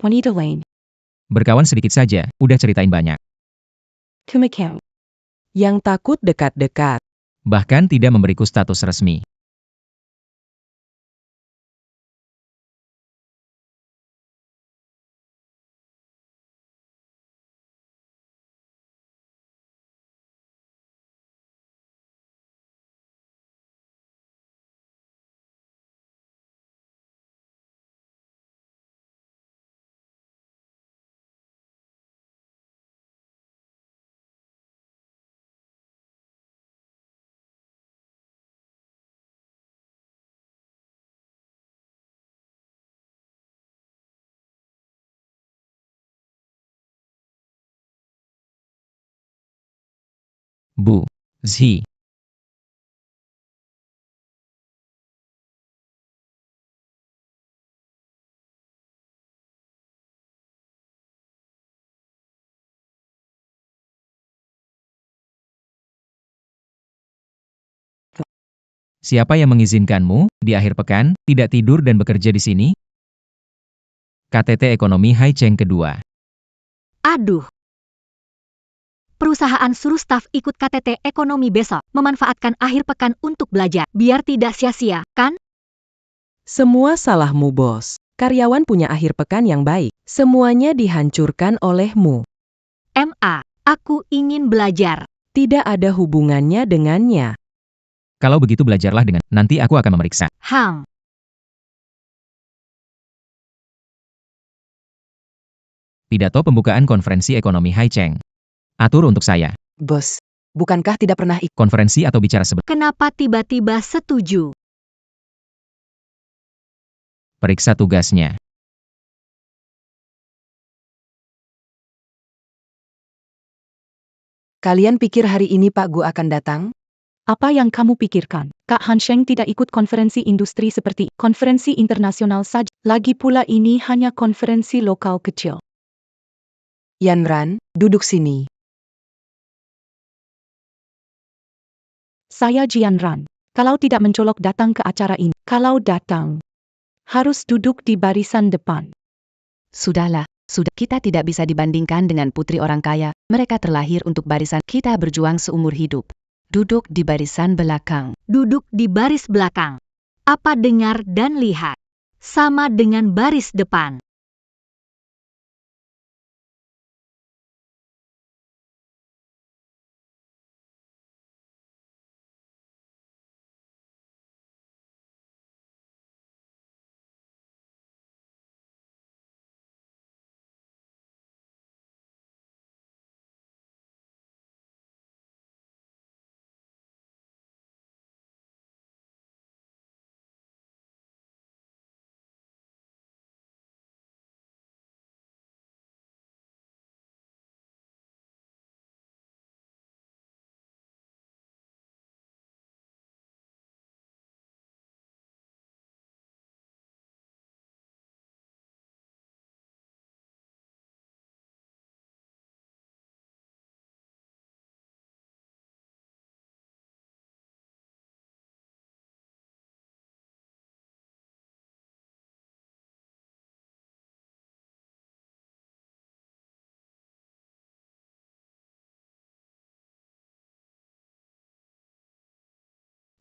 Wanita lain. Berkawan sedikit saja, udah ceritain banyak. Kumikau. Yang takut dekat-dekat. Bahkan tidak memberiku status resmi. Bu Zhi. Siapa yang mengizinkanmu, di akhir pekan, tidak tidur dan bekerja di sini? KTT Ekonomi Hai Cheng kedua. Aduh. Perusahaan suruh staf ikut KTT Ekonomi besok, memanfaatkan akhir pekan untuk belajar, biar tidak sia-sia, kan? Semua salahmu, bos. Karyawan punya akhir pekan yang baik. Semuanya dihancurkan olehmu. MA, aku ingin belajar. Tidak ada hubungannya dengannya. Kalau begitu belajarlah dengan, nanti aku akan memeriksa. Hang. Pidato pembukaan konferensi ekonomi Hai Cheng. Atur untuk saya. Bos, bukankah tidak pernah ikut? Konferensi atau bicara sebentar. Kenapa tiba-tiba setuju? Periksa tugasnya. Kalian pikir hari ini Pak Gu akan datang? Apa yang kamu pikirkan? Kak Han Sheng tidak ikut konferensi industri seperti konferensi internasional saja. Lagi pula ini hanya konferensi lokal kecil. Yan Ran, duduk sini. Saya Jian Ran. Kalau tidak mencolok datang ke acara ini. Kalau datang, harus duduk di barisan depan. Sudahlah, sudah. Kita tidak bisa dibandingkan dengan putri orang kaya. Mereka terlahir untuk barisan. Kita berjuang seumur hidup. Duduk di barisan belakang. Duduk di baris belakang. Apa dengar dan lihat? Sama dengan baris depan.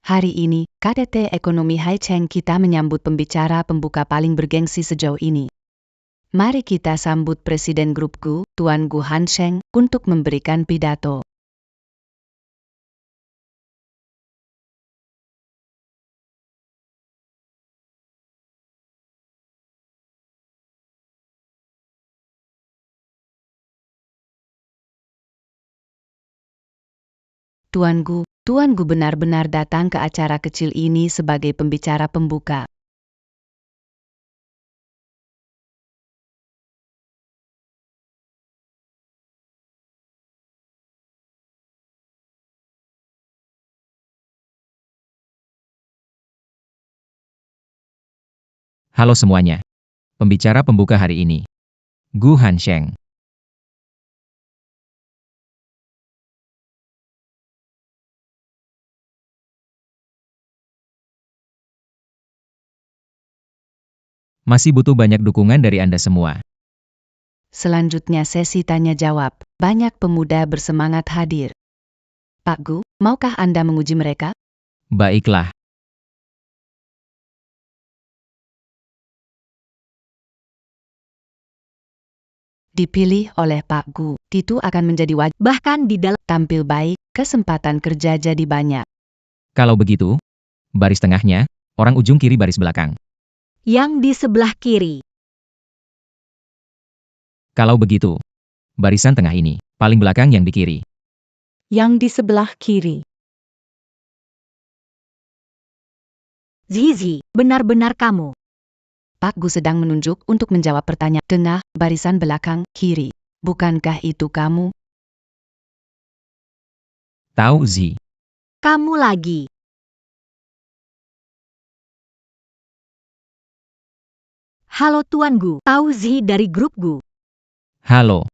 Hari ini, KTT Ekonomi Hai Cheng kita menyambut pembicara pembuka paling bergengsi sejauh ini. Mari kita sambut Presiden Grup Gu, Tuan Gu Han Sheng, untuk memberikan pidato. Tuan Gu benar-benar datang ke acara kecil ini sebagai pembicara pembuka. Halo semuanya. Pembicara pembuka hari ini. Gu Han Sheng. Masih butuh banyak dukungan dari Anda semua. Selanjutnya sesi tanya jawab. Banyak pemuda bersemangat hadir. Pak Gu, maukah Anda menguji mereka? Baiklah. Dipilih oleh Pak Gu, itu akan menjadi wajib. Bahkan di dalam Tampil baik, kesempatan kerja jadi banyak. Kalau begitu, baris tengahnya, orang ujung kiri baris belakang. yang di sebelah kiri. Kalau begitu, barisan tengah ini, paling belakang yang di kiri. Yang di sebelah kiri. Zizi, benar-benar kamu. Pak Gu sedang menunjuk untuk menjawab pertanyaan. Tengah, barisan belakang, kiri. Bukankah itu kamu? Tao Zi. Kamu lagi. Halo Tuan Gu, Tao Zi dari grup Gu. Halo.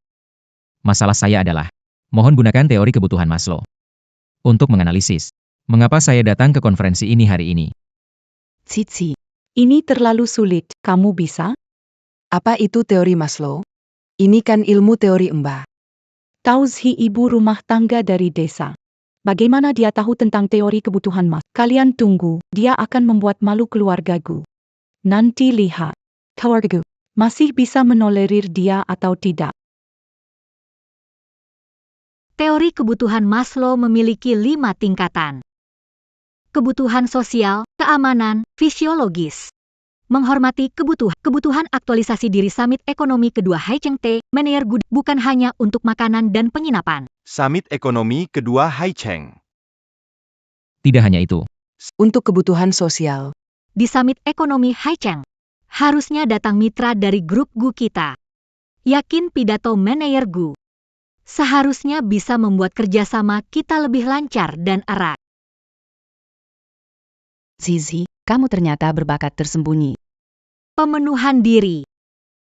Masalah saya adalah, mohon gunakan teori kebutuhan Maslow untuk menganalisis mengapa saya datang ke konferensi ini hari ini. Cici. Ini terlalu sulit, kamu bisa? Apa itu teori Maslow? Ini kan ilmu teori Mbah. Tao Zi ibu rumah tangga dari desa. Bagaimana dia tahu tentang teori kebutuhan Mas? Kalian tunggu, dia akan membuat malu keluarga Gu. Nanti lihat. Keluarga Gu masih bisa menolerir dia atau tidak. Teori kebutuhan Maslow memiliki 5 tingkatan. Kebutuhan sosial, keamanan, fisiologis. Menghormati kebutuhan aktualisasi diri Summit Ekonomi kedua Hai Cheng Te, Meneer Gu, bukan hanya untuk makanan dan penginapan. Summit Ekonomi kedua Hai Cheng. Tidak hanya itu, Untuk kebutuhan sosial, Di Summit Ekonomi Hai Cheng, harusnya datang mitra dari grup Gu kita. Yakin pidato Meneer Gu. Seharusnya bisa membuat kerjasama kita lebih lancar dan erat. Zizi, kamu ternyata berbakat tersembunyi. Pemenuhan diri.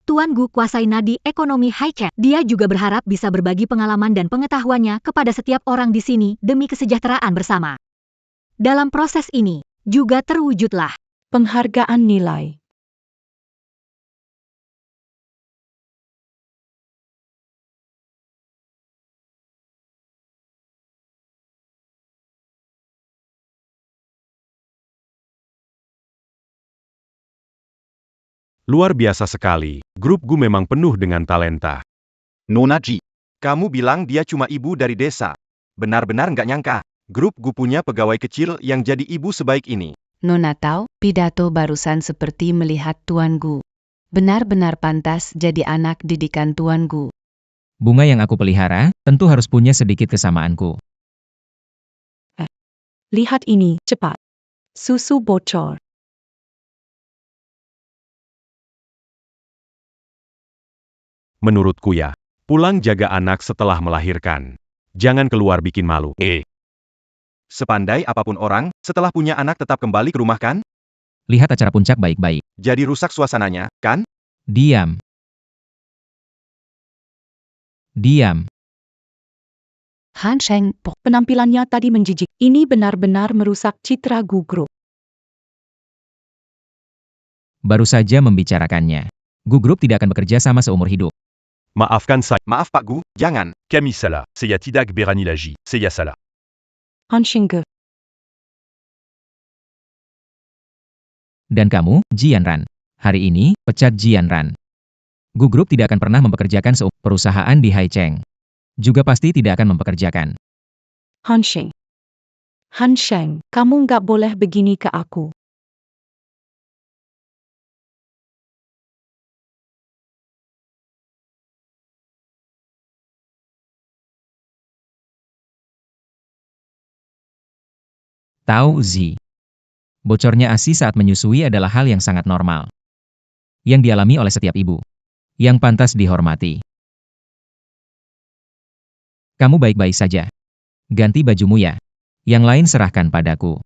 Tuan Gu kuasai nadi ekonomi Hai Cheng. Dia juga berharap bisa berbagi pengalaman dan pengetahuannya kepada setiap orang di sini demi kesejahteraan bersama. Dalam proses ini, juga terwujudlah Penghargaan nilai. Luar biasa sekali, grup Gu memang penuh dengan talenta. Nona Ji, kamu bilang dia cuma ibu dari desa. Benar-benar nggak nyangka, grup Gu punya pegawai kecil yang jadi ibu sebaik ini. Nona tahu, pidato barusan seperti melihat Tuan Gu. Benar-benar pantas jadi anak didikan Tuan Gu. bunga yang aku pelihara tentu harus punya sedikit kesamaanku. Lihat ini, cepat. Susu bocor. Menurutku ya, pulang jaga anak setelah melahirkan. Jangan keluar bikin malu. Sepandai apapun orang, setelah punya anak tetap kembali ke rumah kan? Lihat acara puncak baik-baik. Jadi rusak suasananya, kan? Diam. Diam. Han Sheng, Penampilannya tadi menjijik. Ini benar-benar merusak citra Gu Group. Baru saja membicarakannya. Gu Group tidak akan bekerja sama seumur hidup. Maafkan saya. Maaf Pak Gu, jangan. Camille Sala, Seya Tidak Berani Lagi, Seya Sala. Han Sheng Ge. Dan kamu, Jian Ran. Hari ini, pecat Jian Ran. Gu Group tidak akan pernah mempekerjakan perusahaan di Hai Cheng. Juga pasti tidak akan mempekerjakan. Han Sheng. Han Sheng, kamu nggak boleh begini ke aku. Tao Zi. Bocornya ASI saat menyusui adalah hal yang sangat normal. Yang dialami oleh setiap ibu. Yang pantas dihormati. Kamu baik-baik saja. Ganti bajumu ya. Yang lain serahkan padaku.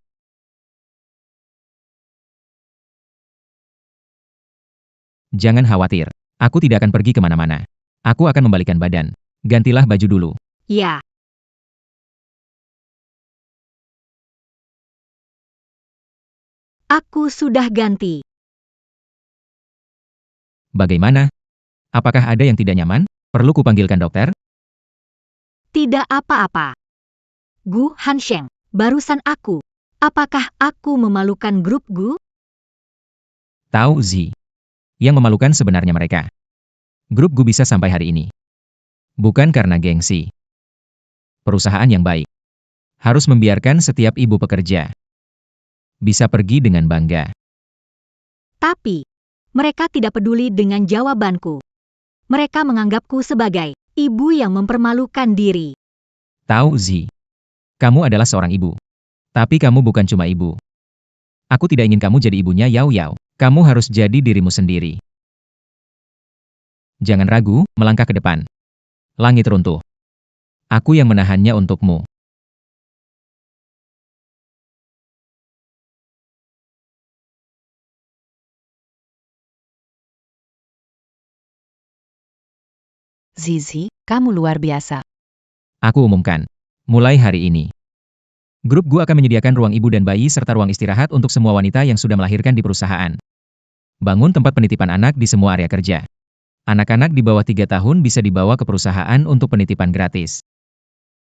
Jangan khawatir. Aku tidak akan pergi kemana-mana. Aku akan membalikan badan. Gantilah baju dulu. Ya. Aku sudah ganti. Bagaimana? Apakah ada yang tidak nyaman? Perlu kupanggilkan dokter? Tidak apa-apa. Gu Han Sheng, barusan aku. Apakah aku memalukan grup Gu? Tao Zi. Yang memalukan sebenarnya mereka. Grup Gu bisa sampai hari ini. Bukan karena gengsi. Perusahaan yang baik. Harus membiarkan setiap ibu pekerja bisa pergi dengan bangga. Tapi, mereka tidak peduli dengan jawabanku. Mereka menganggapku sebagai ibu yang mempermalukan diri. Tao Zi. Kamu adalah seorang ibu. Tapi kamu bukan cuma ibu. Aku tidak ingin kamu jadi ibunya Yao Yao. Kamu harus jadi dirimu sendiri. Jangan ragu, melangkah ke depan. Langit runtuh. Aku yang menahannya untukmu. Zizi, kamu luar biasa. Aku umumkan. Mulai hari ini. Grup Gu akan menyediakan ruang ibu dan bayi serta ruang istirahat untuk semua wanita yang sudah melahirkan di perusahaan. Bangun tempat penitipan anak di semua area kerja. Anak-anak di bawah 3 tahun bisa dibawa ke perusahaan untuk penitipan gratis.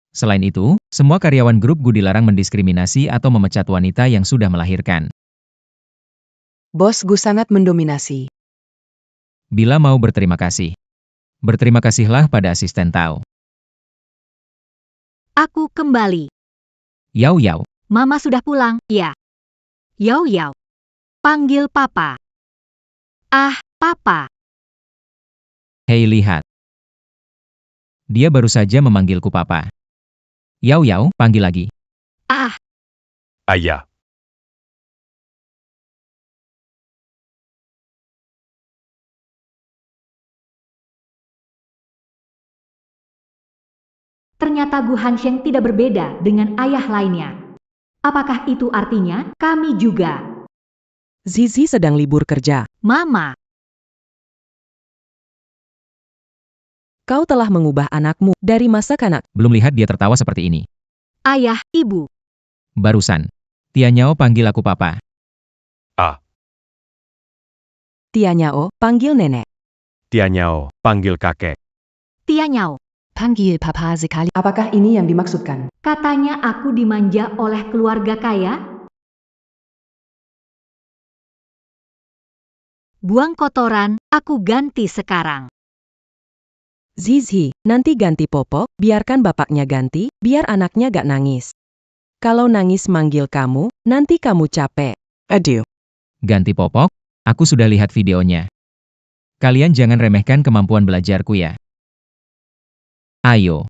Selain itu, semua karyawan grup Gu dilarang mendiskriminasi atau memecat wanita yang sudah melahirkan. Bos Gu sangat mendominasi. Bila mau berterima kasih, berterima kasihlah pada asisten Tao. Aku kembali. Yao Yao, Mama sudah pulang, ya. Yao Yao. Panggil Papa. Ah, Papa. hei lihat. Dia baru saja memanggilku Papa. Yao Yao, panggil lagi. Ah, Ayah. ternyata Gu Hansheng tidak berbeda dengan ayah lainnya. Apakah itu artinya kami juga? Zizi sedang libur kerja. Mama, Kau telah mengubah anakmu dari masa kanak. Belum lihat dia tertawa seperti ini. ayah, ibu. Barusan. Tia Nyao panggil aku Papa. Tia Nyao, panggil nenek. Tia Nyao, panggil kakek. Tia Nyao. Panggil papa sekali. Apakah ini yang dimaksudkan? Katanya aku dimanja oleh keluarga kaya? Buang kotoran, aku ganti sekarang. Zizi, nanti ganti popok, biarkan bapaknya ganti, biar anaknya gak nangis. Kalau nangis manggil kamu, nanti kamu capek. Adieu. Ganti popok? Aku sudah lihat videonya. Kalian jangan remehkan kemampuan belajarku ya. Ayo.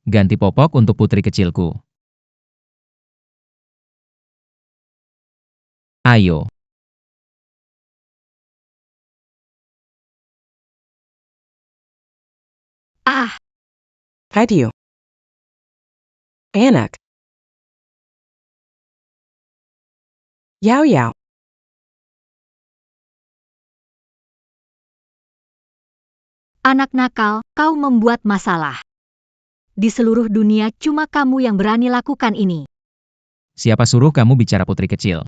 Ganti popok untuk putri kecilku. Ayo. Ah, Adieu. Enak. Yao Yao. anak nakal, kau membuat masalah. Di seluruh dunia cuma kamu yang berani lakukan ini. Siapa suruh kamu bicara putri kecil?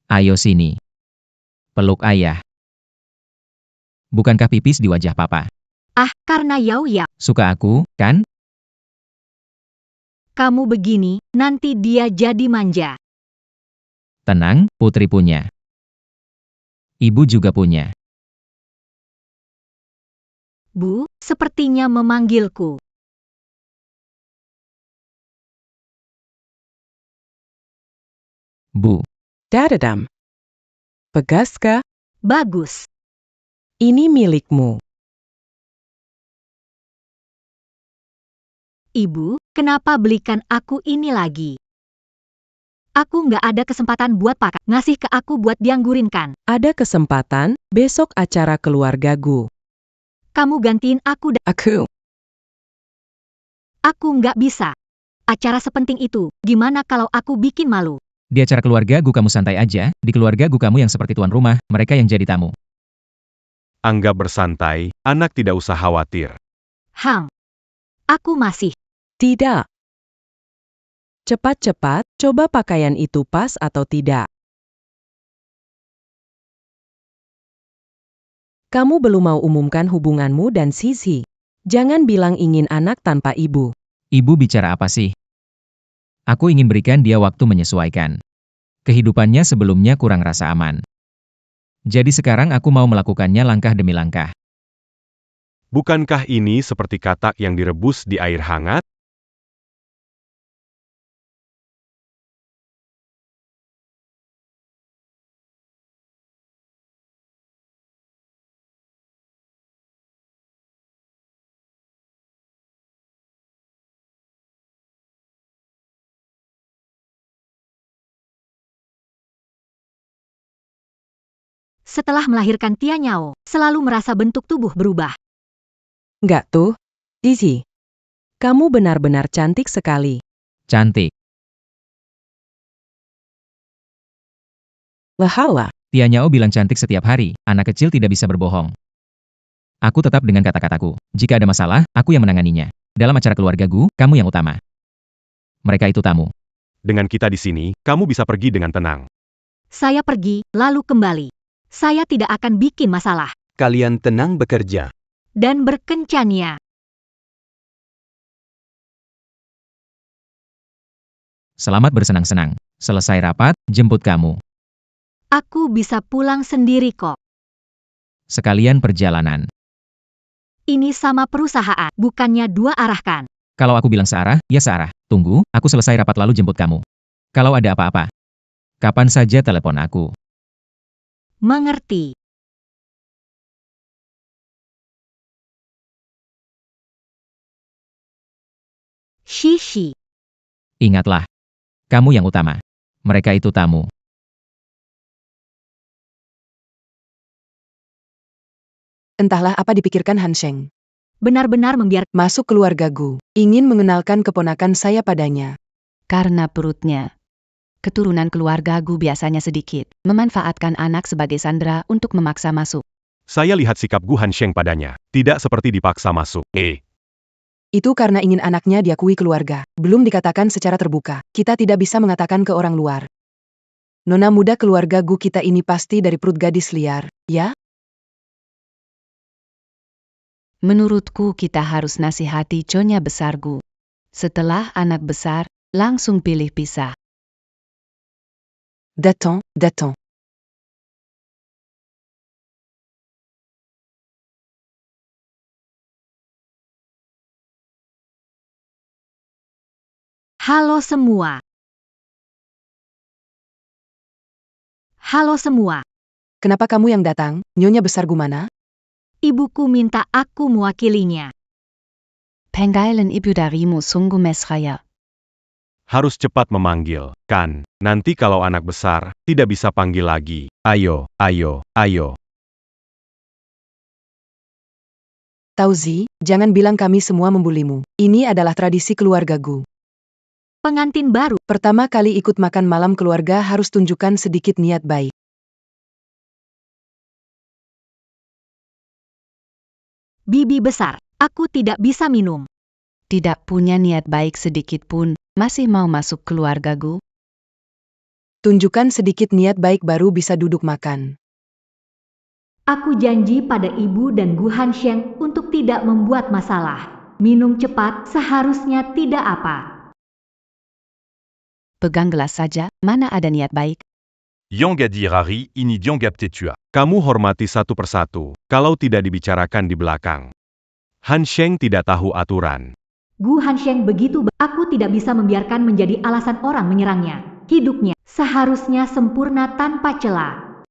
Ayo sini. Peluk ayah. Bukankah pipis di wajah Papa? Ah, karena Yao Yao. Suka aku, kan? Kamu begini, nanti dia jadi manja. Tenang, putri punya. Ibu juga punya. Bu, sepertinya memanggilku. Bu. Dadadam. Pegaska, Bagus. ini milikmu. Ibu, kenapa belikan aku ini lagi? Aku nggak ada kesempatan buat pakai. Ngasih ke aku buat dianggurin kan? Ada kesempatan, besok acara keluarga Gu. Kamu gantiin aku dan Aku. aku nggak bisa. Acara sepenting itu, gimana kalau aku bikin malu? Di acara keluarga Gu kamu santai aja, di keluarga Gu kamu yang seperti tuan rumah, mereka yang jadi tamu. Anggap bersantai, anak tidak usah khawatir. Hang. Aku masih. Tidak. Cepat-cepat, coba pakaian itu pas atau tidak. Kamu belum mau umumkan hubunganmu dan Zizi. Jangan bilang ingin anak tanpa ibu. Ibu bicara apa sih? Aku ingin berikan dia waktu menyesuaikan. Kehidupannya sebelumnya kurang rasa aman. Jadi sekarang aku mau melakukannya langkah demi langkah. Bukankah ini seperti katak yang direbus di air hangat? Setelah melahirkan Tia Nyao, selalu merasa bentuk tubuh berubah. Enggak tuh, Zizi. Kamu benar-benar cantik sekali. Cantik. Lehala. Tia Nyao bilang cantik setiap hari, anak kecil tidak bisa berbohong. Aku tetap dengan kata-kataku. Jika ada masalah, aku yang menanganinya. Dalam acara keluarga Gu, kamu yang utama. Mereka itu tamu. Dengan kita di sini, kamu bisa pergi dengan tenang. Saya pergi, lalu kembali. Saya tidak akan bikin masalah. Kalian tenang bekerja. Dan berkencannya. Selamat bersenang-senang. Selesai rapat, jemput kamu. Aku bisa pulang sendiri kok. Sekalian perjalanan. Ini sama perusahaan, bukannya dua arahkan. Kalau aku bilang searah, ya searah. Tunggu, aku selesai rapat lalu jemput kamu. Kalau ada apa-apa, kapan saja telepon aku. Mengerti. Shishi. Ingatlah, kamu yang utama. Mereka itu tamu. Entahlah apa dipikirkan Han Sheng. Benar-benar membiarkan Masuk keluarga Gu. Ingin mengenalkan keponakan saya padanya. Karena perutnya. Keturunan keluarga Gu biasanya sedikit, memanfaatkan anak sebagai sandera untuk memaksa masuk. Saya lihat sikap Gu Hansheng padanya. Tidak seperti dipaksa masuk. Itu karena ingin anaknya diakui keluarga. Belum dikatakan secara terbuka. Kita tidak bisa mengatakan ke orang luar. Nona muda keluarga Gu kita ini pasti dari perut gadis liar, ya? Menurutku kita harus nasihati Nyonya besar Gu. Setelah anak besar, langsung pilih pisah. Datang. halo semua. Halo semua. Kenapa kamu yang datang? Nyonya besar Gu mana? Ibuku minta aku mewakilinya. Panggilan ibu darimu sungguh mesra. Harus cepat memanggil, kan? Nanti kalau anak besar, tidak bisa panggil lagi. Ayo. Tauzi, jangan bilang kami semua membulimu. Ini adalah tradisi keluarga Gu. Pengantin baru. Pertama kali ikut makan malam keluarga harus tunjukkan sedikit niat baik. Bibi besar, aku tidak bisa minum. Tidak punya niat baik sedikit pun, masih mau masuk keluarga Gu? Tunjukkan sedikit niat baik baru bisa duduk makan. Aku janji pada ibu dan Gu Hansheng untuk tidak membuat masalah. Minum cepat seharusnya tidak apa. Pegang gelas saja, mana ada niat baik? Yongadi Rari ini Yongap Tetua. Kamu hormati satu persatu, kalau tidak dibicarakan di belakang. Hansheng tidak tahu aturan. Gu Hansheng begitu aku tidak bisa membiarkan menjadi alasan orang menyerangnya. Hidupnya seharusnya sempurna tanpa celah.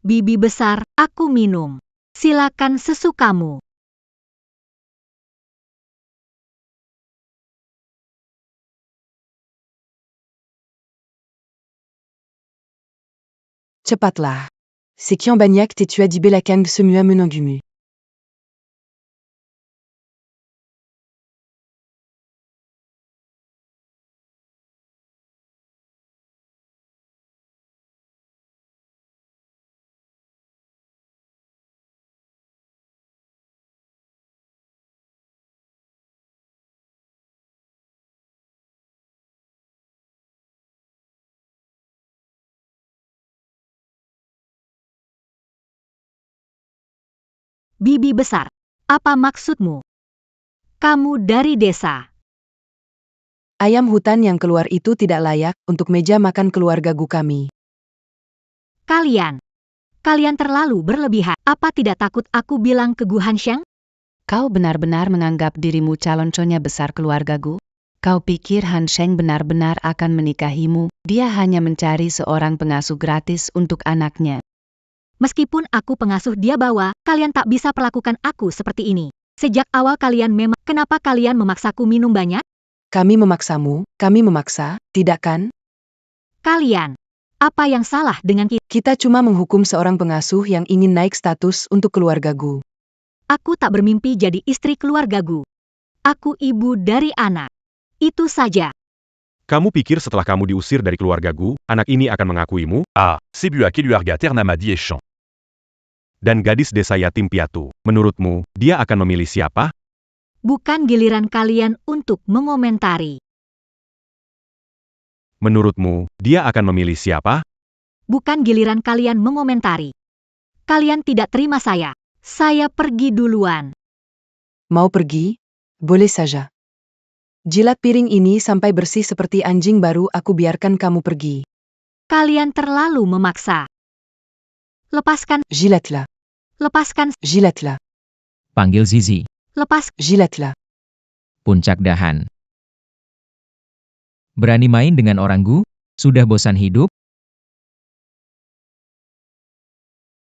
Bibi besar, aku minum. Silakan sesukamu. Cepatlah. Sekian banyak tetua di belakang semua menunggumu. Bibi besar, apa maksudmu? Kamu dari desa. Ayam hutan yang keluar itu tidak layak untuk meja makan keluarga Gu kami. Kalian terlalu berlebihan. Apa tidak takut aku bilang ke Gu Hansheng? Kau benar-benar menganggap dirimu calon Nyonya besar keluarga Gu? Kau pikir Han Sheng benar-benar akan menikahimu? Dia hanya mencari seorang pengasuh gratis untuk anaknya. Meskipun aku pengasuh dia bawa, kalian tak bisa perlakukan aku seperti ini. Sejak awal kalian memang, kenapa kalian memaksaku minum banyak? Kami memaksamu, kami memaksa, tidak kan? Kalian, apa yang salah dengan kita? Kita cuma menghukum seorang pengasuh yang ingin naik status untuk keluarga Gu. Aku tak bermimpi jadi istri keluarga Gu. Aku ibu dari anak. Itu saja. Kamu pikir setelah kamu diusir dari keluarga Gu, anak ini akan mengakuimu? Ah, c'est Bua Keluarga Ternamadi et Champ. Dan gadis desa yatim piatu, menurutmu, dia akan memilih siapa? Bukan giliran kalian untuk mengomentari. Menurutmu, dia akan memilih siapa? Bukan giliran kalian mengomentari. Kalian tidak terima saya. Saya pergi duluan. Mau pergi? Boleh saja. Jilat piring ini sampai bersih seperti anjing baru aku biarkan kamu pergi. Kalian terlalu memaksa. Lepaskan, Jilatlah. lepaskan, Jilatlah. Panggil Zizi. lepas. Jilatlah. Puncak dahan. Berani main dengan orang Gu? Sudah bosan hidup?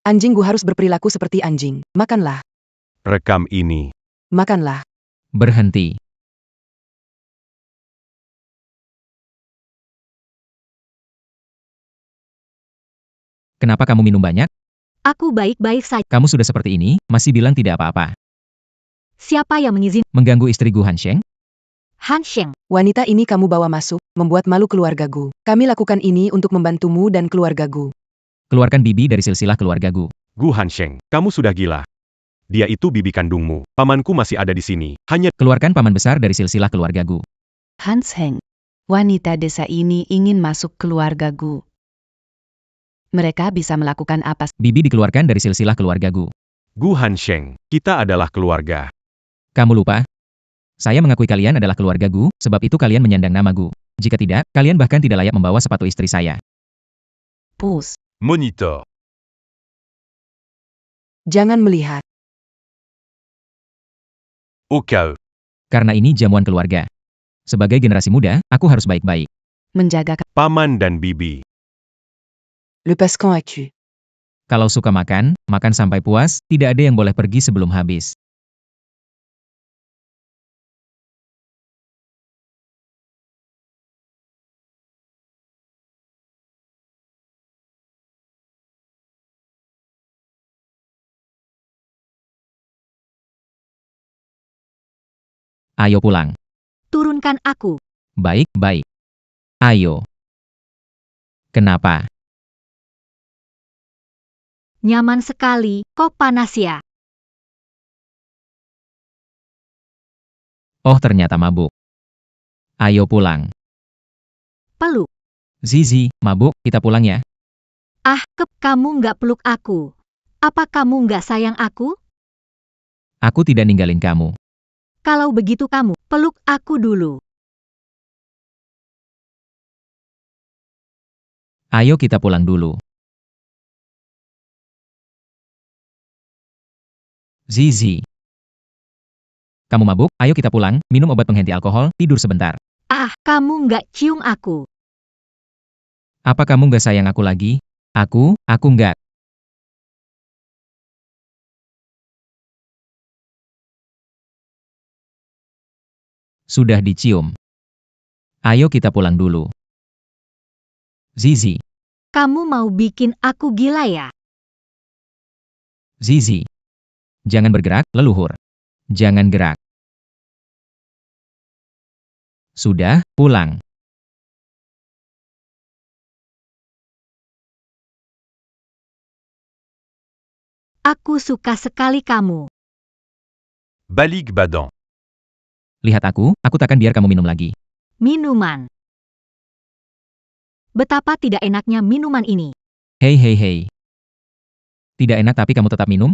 Anjing Gu harus berperilaku seperti anjing. Makanlah. Rekam ini. Makanlah. Berhenti. Kenapa kamu minum banyak? Aku baik-baik saja. Kamu sudah seperti ini, masih bilang tidak apa-apa. Siapa yang mengizinkan? Mengganggu istri Gu Hansheng? Han Sheng. Wanita ini kamu bawa masuk, membuat malu keluarga Gu. Kami lakukan ini untuk membantumu dan keluarga Gu. Keluarkan Bibi dari silsilah keluarga Gu. Gu Hansheng, kamu sudah gila. Dia itu bibi kandungmu. Pamanku masih ada di sini. Hanya Keluarkan paman besar dari silsilah keluarga Gu. Hans Heng. Wanita desa ini ingin masuk keluarga Gu. Mereka bisa melakukan apa? Bibi dikeluarkan dari silsilah keluarga Gu. Gu Hansheng, kita adalah keluarga. Kamu lupa? Saya mengakui kalian adalah keluarga Gu, sebab itu kalian menyandang nama Gu. Jika tidak, kalian bahkan tidak layak membawa sepatu istri saya. Pus. Monitor. Jangan melihat. Au cas où. Karena ini jamuan keluarga. Sebagai generasi muda, aku harus baik-baik. Menjaga Paman dan bibi. Le Pascan accu. Kalau suka makan, makan sampai puas, tidak ada yang boleh pergi sebelum habis. Ayo pulang. Turunkan aku. Baik, baik. Ayo. Kenapa? Nyaman sekali, kok panas ya? Oh, ternyata mabuk. Ayo pulang. Peluk. Zizi, mabuk, kita pulang ya. Ah, kamu nggak peluk aku. Apa kamu nggak sayang aku? Aku tidak ninggalin kamu. Kalau begitu kamu, peluk aku dulu. Ayo kita pulang dulu. Zizi. Kamu mabuk, ayo kita pulang, minum obat penghenti alkohol, tidur sebentar. Ah, kamu nggak cium aku. Apa kamu nggak sayang aku lagi? Aku nggak. Sudah dicium. Ayo kita pulang dulu. Zizi. Kamu mau bikin aku gila ya? Zizi. Jangan bergerak, leluhur. Jangan gerak. Sudah, pulang. Aku suka sekali kamu. Balik Badan. Lihat aku takkan biar kamu minum lagi. Minuman. Betapa tidak enaknya minuman ini. Hei hei hei. Tidak enak tapi kamu tetap minum?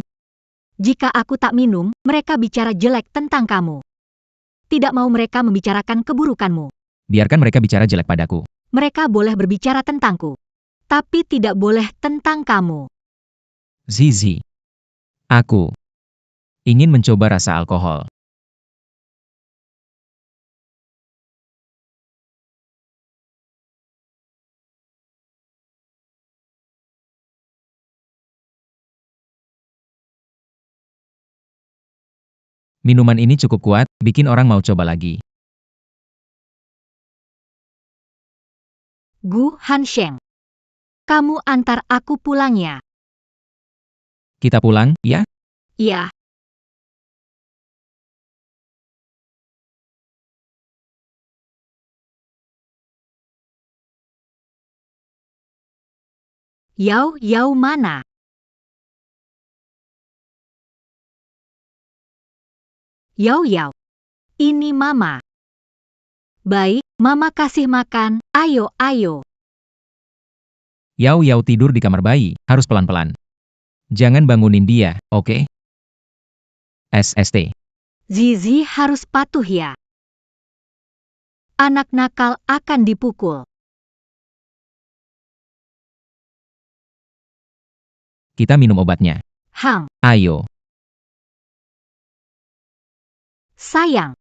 Jika aku tak minum, mereka bicara jelek tentang kamu. Tidak mau mereka membicarakan keburukanmu. Biarkan mereka bicara jelek padaku. Mereka boleh berbicara tentangku. Tapi tidak boleh tentang kamu. Zizi. Aku ingin mencoba rasa alkohol. Minuman ini cukup kuat, bikin orang mau coba lagi. Gu Hansheng. Kamu antar aku pulang ya? Kita pulang, ya? Iya. Yao Yao mana? Yao Yao. Ini Mama. Baik, Mama kasih makan. Ayo, ayo. Yao Yao tidur di kamar bayi, harus pelan-pelan. Jangan bangunin dia, oke? SST. Zizi harus patuh ya. Anak nakal akan dipukul. Kita minum obatnya. Hang, Ayo. sayang.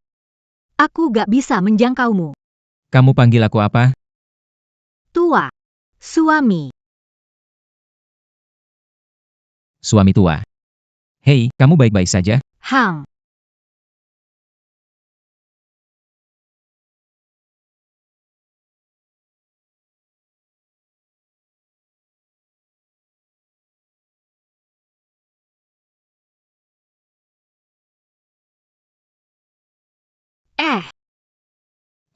Aku gak bisa menjangkaumu. Kamu panggil aku apa? Tua. Suami. Suami tua. Hei, kamu baik-baik saja? Hang.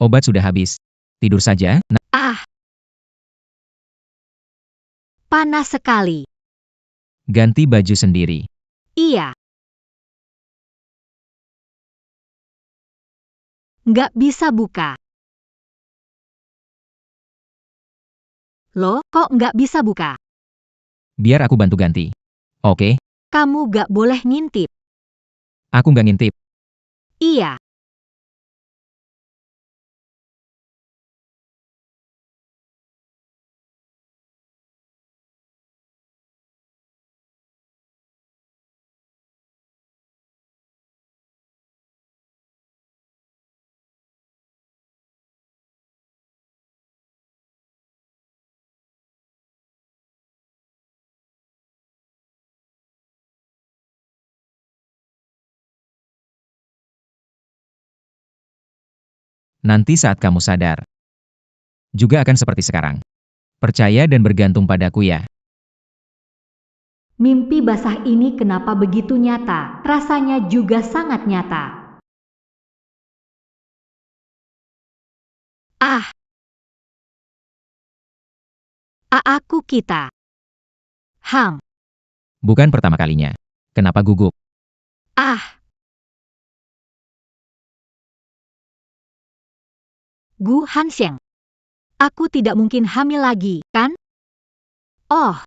Obat sudah habis. Tidur saja. Panas sekali. Ganti baju sendiri. Iya. Nggak bisa buka. Loh, kok nggak bisa buka? Biar aku bantu ganti. Oke, Kamu nggak boleh ngintip. aku nggak ngintip. Iya. Nanti saat kamu sadar. Juga akan seperti sekarang. Percaya dan bergantung padaku ya. Mimpi basah ini kenapa begitu nyata? Rasanya juga sangat nyata. Aku kita. Hang. Bukan pertama kalinya. Kenapa gugup? Gu Hansheng. Aku tidak mungkin hamil lagi, kan? Oh.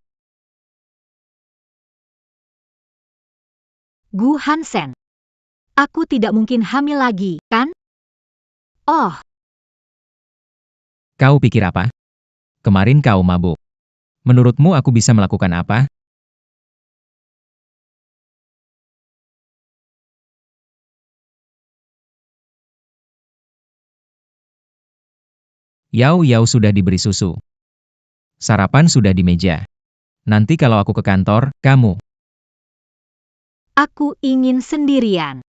Gu Hansen. Aku tidak mungkin hamil lagi, kan? Oh. Kau pikir apa? Kemarin kau mabuk. Menurutmu aku bisa melakukan apa? Yao Yao sudah diberi susu. Sarapan sudah di meja. Nanti kalau aku ke kantor, kamu. Aku ingin sendirian.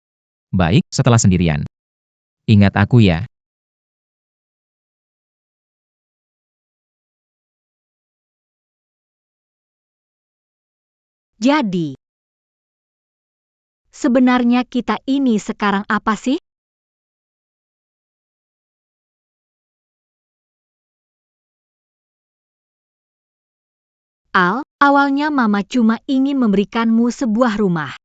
Baik, setelah sendirian. Ingat aku ya. Jadi, sebenarnya kita ini sekarang apa sih? Al, awalnya Mama cuma ingin memberikanmu sebuah rumah.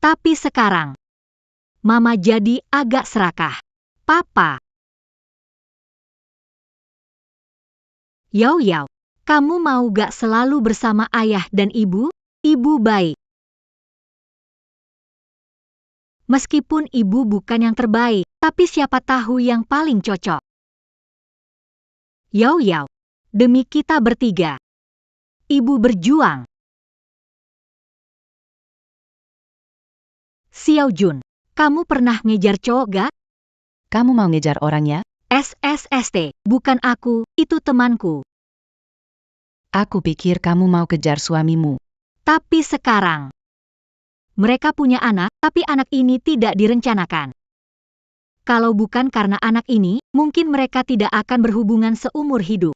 Tapi sekarang, Mama jadi agak serakah. Papa. Yao Yao, kamu mau gak selalu bersama ayah dan ibu? Ibu baik. Meskipun ibu bukan yang terbaik, tapi siapa tahu yang paling cocok. Yao Yao, demi kita bertiga. Ibu berjuang. Xiao Jun, kamu pernah ngejar cowok gak? Kamu mau ngejar orang ya? SSST, bukan aku, itu temanku. Aku pikir kamu mau kejar suamimu. Tapi sekarang, mereka punya anak, tapi anak ini tidak direncanakan. Kalau bukan karena anak ini, mungkin mereka tidak akan berhubungan seumur hidup.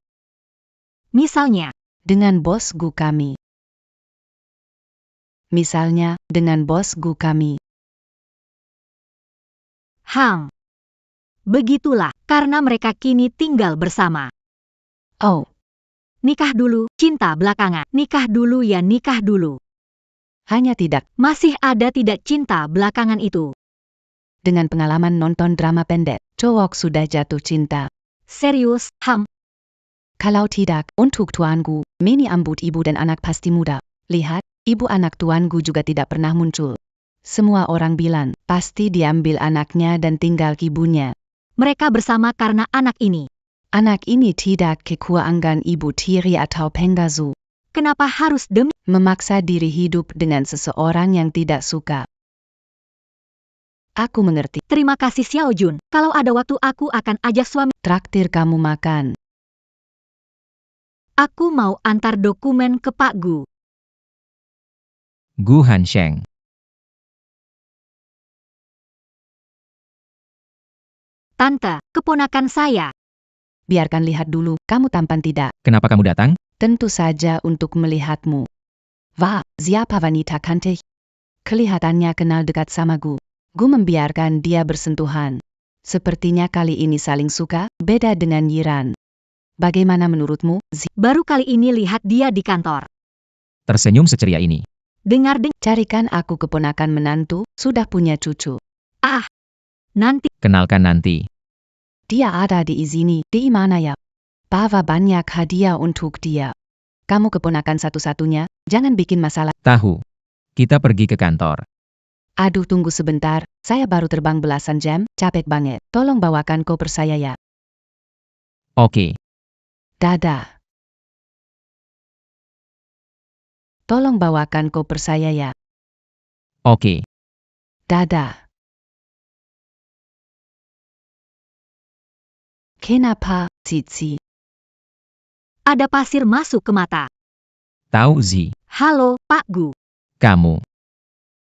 Misalnya, Dengan bos Gu kami. Misalnya, dengan bos Gu kami. Hang. Begitulah, karena mereka kini tinggal bersama. Oh, Nikah dulu, cinta belakangan. Nikah dulu ya, nikah dulu. hanya tidak. Masih ada tidak cinta belakangan itu? Dengan pengalaman nonton drama pendek, cowok sudah jatuh cinta. Serius, Kalau tidak, untuk tuanku, Mini ambut ibu dan anak pasti muda. Lihat, ibu anak tuanku juga tidak pernah muncul. Semua orang bilang, pasti diambil anaknya dan tinggal ibunya. mereka bersama karena anak ini. Anak ini tidak kekurangan ibu tiri atau pengasuh. Kenapa harus demi? Memaksa diri hidup dengan seseorang yang tidak suka. Aku mengerti. Terima kasih Xiao Jun. Kalau ada waktu aku akan ajak suami. Traktir kamu makan. Aku mau antar dokumen ke Pak Gu. Gu Hansheng. Tante, keponakan saya. Biarkan lihat dulu, kamu tampan tidak? Kenapa kamu datang? Tentu saja untuk melihatmu. Wah, siapa wanita cantik? Kelihatannya kenal dekat sama Gu. Gu membiarkan dia bersentuhan. Sepertinya kali ini saling suka, beda dengan Yiran. Bagaimana menurutmu, Zi? Baru kali ini lihat dia di kantor. Tersenyum seceria ini. Dengar-dengar. Carikan aku keponakan menantu, sudah punya cucu. Nanti. Kenalkan nanti. Dia ada di sini, di mana ya? Bawa banyak hadiah untuk dia. Kamu keponakan satu-satunya, jangan bikin masalah. Tahu. Kita pergi ke kantor. Aduh, tunggu sebentar, saya baru terbang belasan jam, capek banget. Tolong bawakan koper saya ya. Oke. Dadah. Tolong bawakan koper saya ya. Oke. Dadah. Kenapa, Cici? Ada pasir masuk ke mata. Tahu Zi. Halo, Pak Gu. Kamu.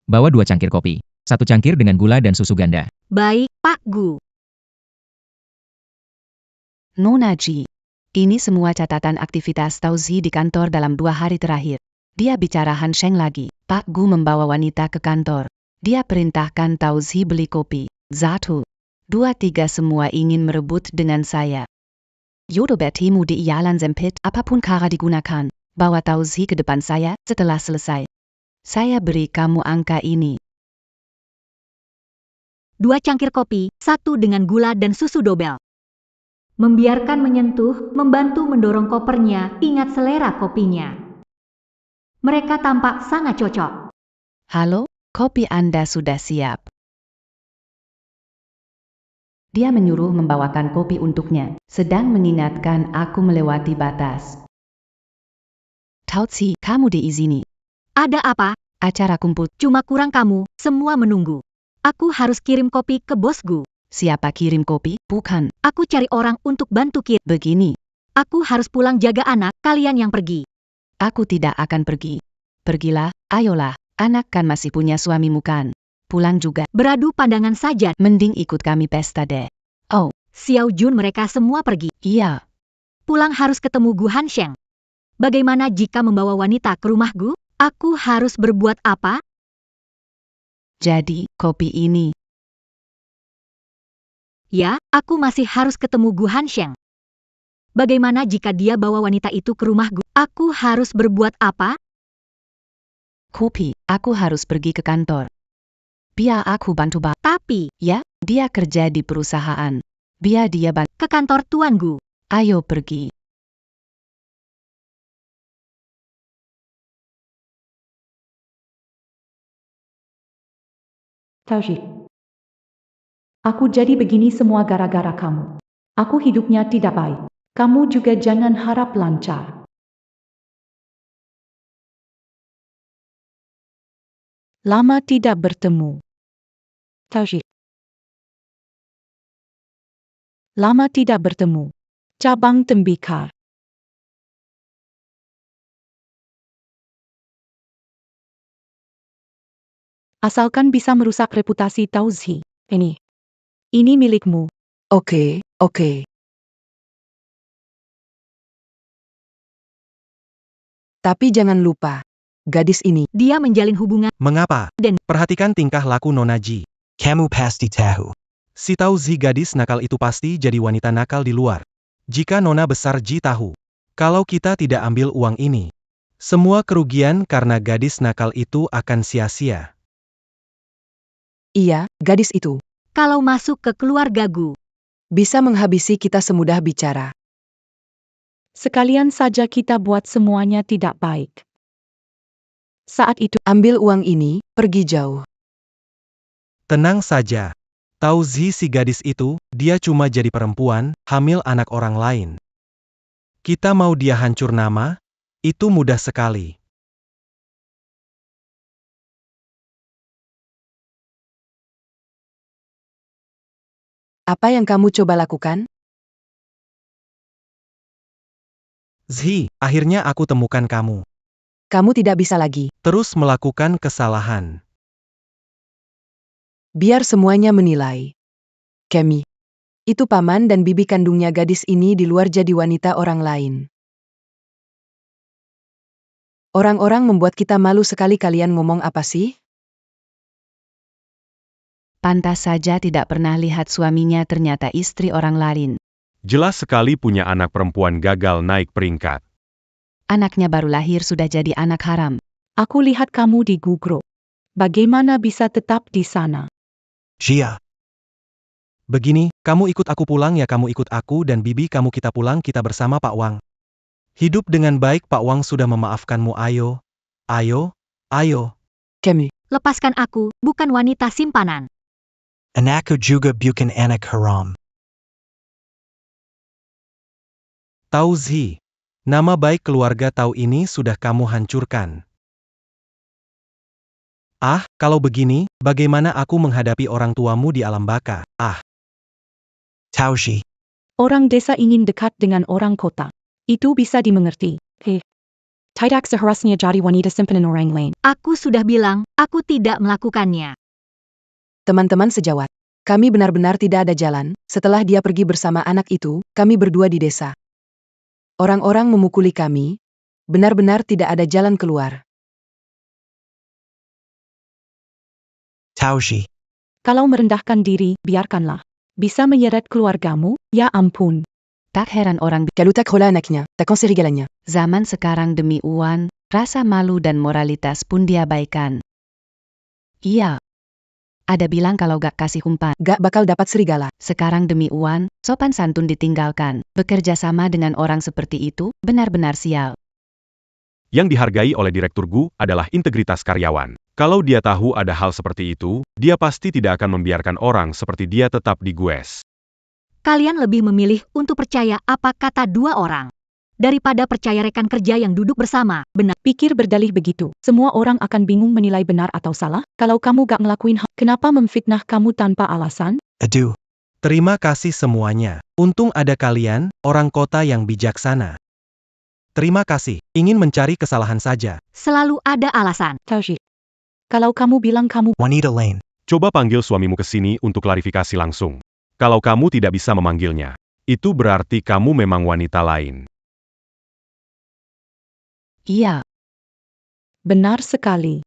Bawa 2 cangkir kopi. 1 cangkir dengan gula dan susu ganda. Baik, Pak Gu. Nona Ji. Ini semua catatan aktivitas Tauzi di kantor dalam 2 hari terakhir. Dia bicara Hansheng lagi. Pak Gu membawa wanita ke kantor. Dia perintahkan Tauzi beli kopi. 1, 2, 3 semua ingin merebut dengan saya. Yodo bertemu di jalan sempit, apapun cara digunakan. Bawa Tauzi ke depan saya setelah selesai. Saya beri kamu angka ini. 2 cangkir kopi, 1 dengan gula dan susu dobel. Membiarkan menyentuh, membantu mendorong kopernya, ingat selera kopinya. Mereka tampak sangat cocok. Halo, kopi Anda sudah siap. Dia menyuruh membawakan kopi untuknya, sedang mengingatkan aku melewati batas. Tauzi, kamu diizini. Ada apa? Acara kumpul. Cuma kurang kamu, semua menunggu. Aku harus kirim kopi ke bos Gu. Siapa kirim kopi? Bukan. Aku cari orang untuk bantu kirim. Begini. Aku harus pulang jaga anak, kalian yang pergi. Aku tidak akan pergi. Pergilah, ayolah. Anak kan masih punya suamimu kan. Pulang juga. Beradu pandangan saja. Mending ikut kami pesta deh. Oh, Xiao Jun mereka semua pergi. iya. Pulang harus ketemu Gu Hansheng. Bagaimana jika membawa wanita ke rumah Gu? Aku harus berbuat apa? Jadi, kopi ini. Ya, aku masih harus ketemu Gu Hansheng. Bagaimana jika dia bawa wanita itu ke rumah Gu? Aku harus berbuat apa? Kopi, aku harus pergi ke kantor. Biar aku bantu Tapi, ya, dia kerja di perusahaan. Biar dia bantu. ke kantor Tuan Gu. Ayo pergi. Tauji. Aku jadi begini semua gara-gara kamu. Aku hidupnya tidak baik. Kamu juga jangan harap lancar. Lama tidak bertemu. Tauji. Lama tidak bertemu. Cabang tembikar. Asalkan bisa merusak reputasi Tauzi. Ini milikmu. Oke. Tapi jangan lupa, gadis ini. Dia menjalin hubungan. Mengapa? Dan Perhatikan tingkah laku Nona Ji. Kamu pasti tahu. Si tahu Zi gadis nakal itu pasti jadi wanita nakal di luar. Jika Nona besar Ji tahu, Kalau kita tidak ambil uang ini, semua kerugian karena gadis nakal itu akan sia-sia. Iya, gadis itu Kalau masuk ke keluarga Gu, bisa menghabisi kita semudah bicara. Sekalian saja kita buat semuanya tidak baik. Saat itu, Ambil uang ini, pergi jauh. Tenang saja. Tahu Zi si gadis itu, dia cuma jadi perempuan, hamil anak orang lain. Kita mau dia hancur nama? Itu mudah sekali. Apa yang kamu coba lakukan? Zi, akhirnya aku temukan kamu. Kamu tidak bisa lagi. Terus melakukan kesalahan. Biar semuanya menilai. Kemi. Itu paman dan bibi kandungnya gadis ini di luar jadi wanita orang lain. Orang-orang membuat kita malu sekali. Kalian ngomong apa sih? Pantas saja tidak pernah lihat suaminya ternyata istri orang lain. Jelas sekali punya anak perempuan gagal naik peringkat. Anaknya baru lahir sudah jadi anak haram. aku lihat kamu di Google. Bagaimana bisa tetap di sana? Jia. Begini, kamu ikut aku pulang ya, kamu ikut aku dan bibi kamu, kita pulang, kita bersama Pak Wang. Hidup dengan baik, Pak Wang sudah memaafkanmu, ayo. Ayo, ayo. Kemi. lepaskan aku, bukan wanita simpanan. Anakku juga bukan anak haram. Tahu Zi, nama baik keluarga Tahu ini sudah kamu hancurkan. Ah, kalau begini, bagaimana aku menghadapi orang tuamu di alam baka? Ah, Taoji. Orang desa ingin dekat dengan orang kota. Itu bisa dimengerti. Tidak seharusnya jadi wanita simpanan orang lain. Aku sudah bilang, aku tidak melakukannya. Teman-teman sejawat. Kami benar-benar tidak ada jalan. Setelah dia pergi bersama anak itu, kami berdua di desa. Orang-orang memukuli kami. Benar-benar tidak ada jalan keluar. Taoji. Kalau merendahkan diri, biarkanlah. Bisa menyeret keluargamu, ya ampun. Tak heran orang Kalau tak hola anaknya, tak konser regalannya. zaman sekarang demi uang, rasa malu dan moralitas pun diabaikan. Iya. Ada bilang kalau gak kasih umpan, Gak bakal dapat serigala. sekarang demi uang, sopan santun ditinggalkan. Bekerja sama dengan orang seperti itu, benar-benar sial. Yang dihargai oleh Direktur Gu adalah integritas karyawan. Kalau dia tahu ada hal seperti itu, dia pasti tidak akan membiarkan orang seperti dia tetap di Gues. Kalian lebih memilih untuk percaya apa kata dua orang daripada percaya rekan kerja yang duduk bersama. Benar. Pikir berdalih begitu. Semua orang akan bingung menilai benar atau salah. Kalau kamu gak ngelakuin hal, kenapa memfitnah kamu tanpa alasan? Aduh. terima kasih semuanya. Untung ada kalian, orang kota yang bijaksana. Terima kasih, ingin mencari kesalahan saja. Selalu ada alasan. Taoji. Kalau kamu bilang kamu Wanita lain. Coba panggil suamimu ke sini untuk klarifikasi langsung. Kalau kamu tidak bisa memanggilnya, itu berarti kamu memang wanita lain. Iya. benar sekali.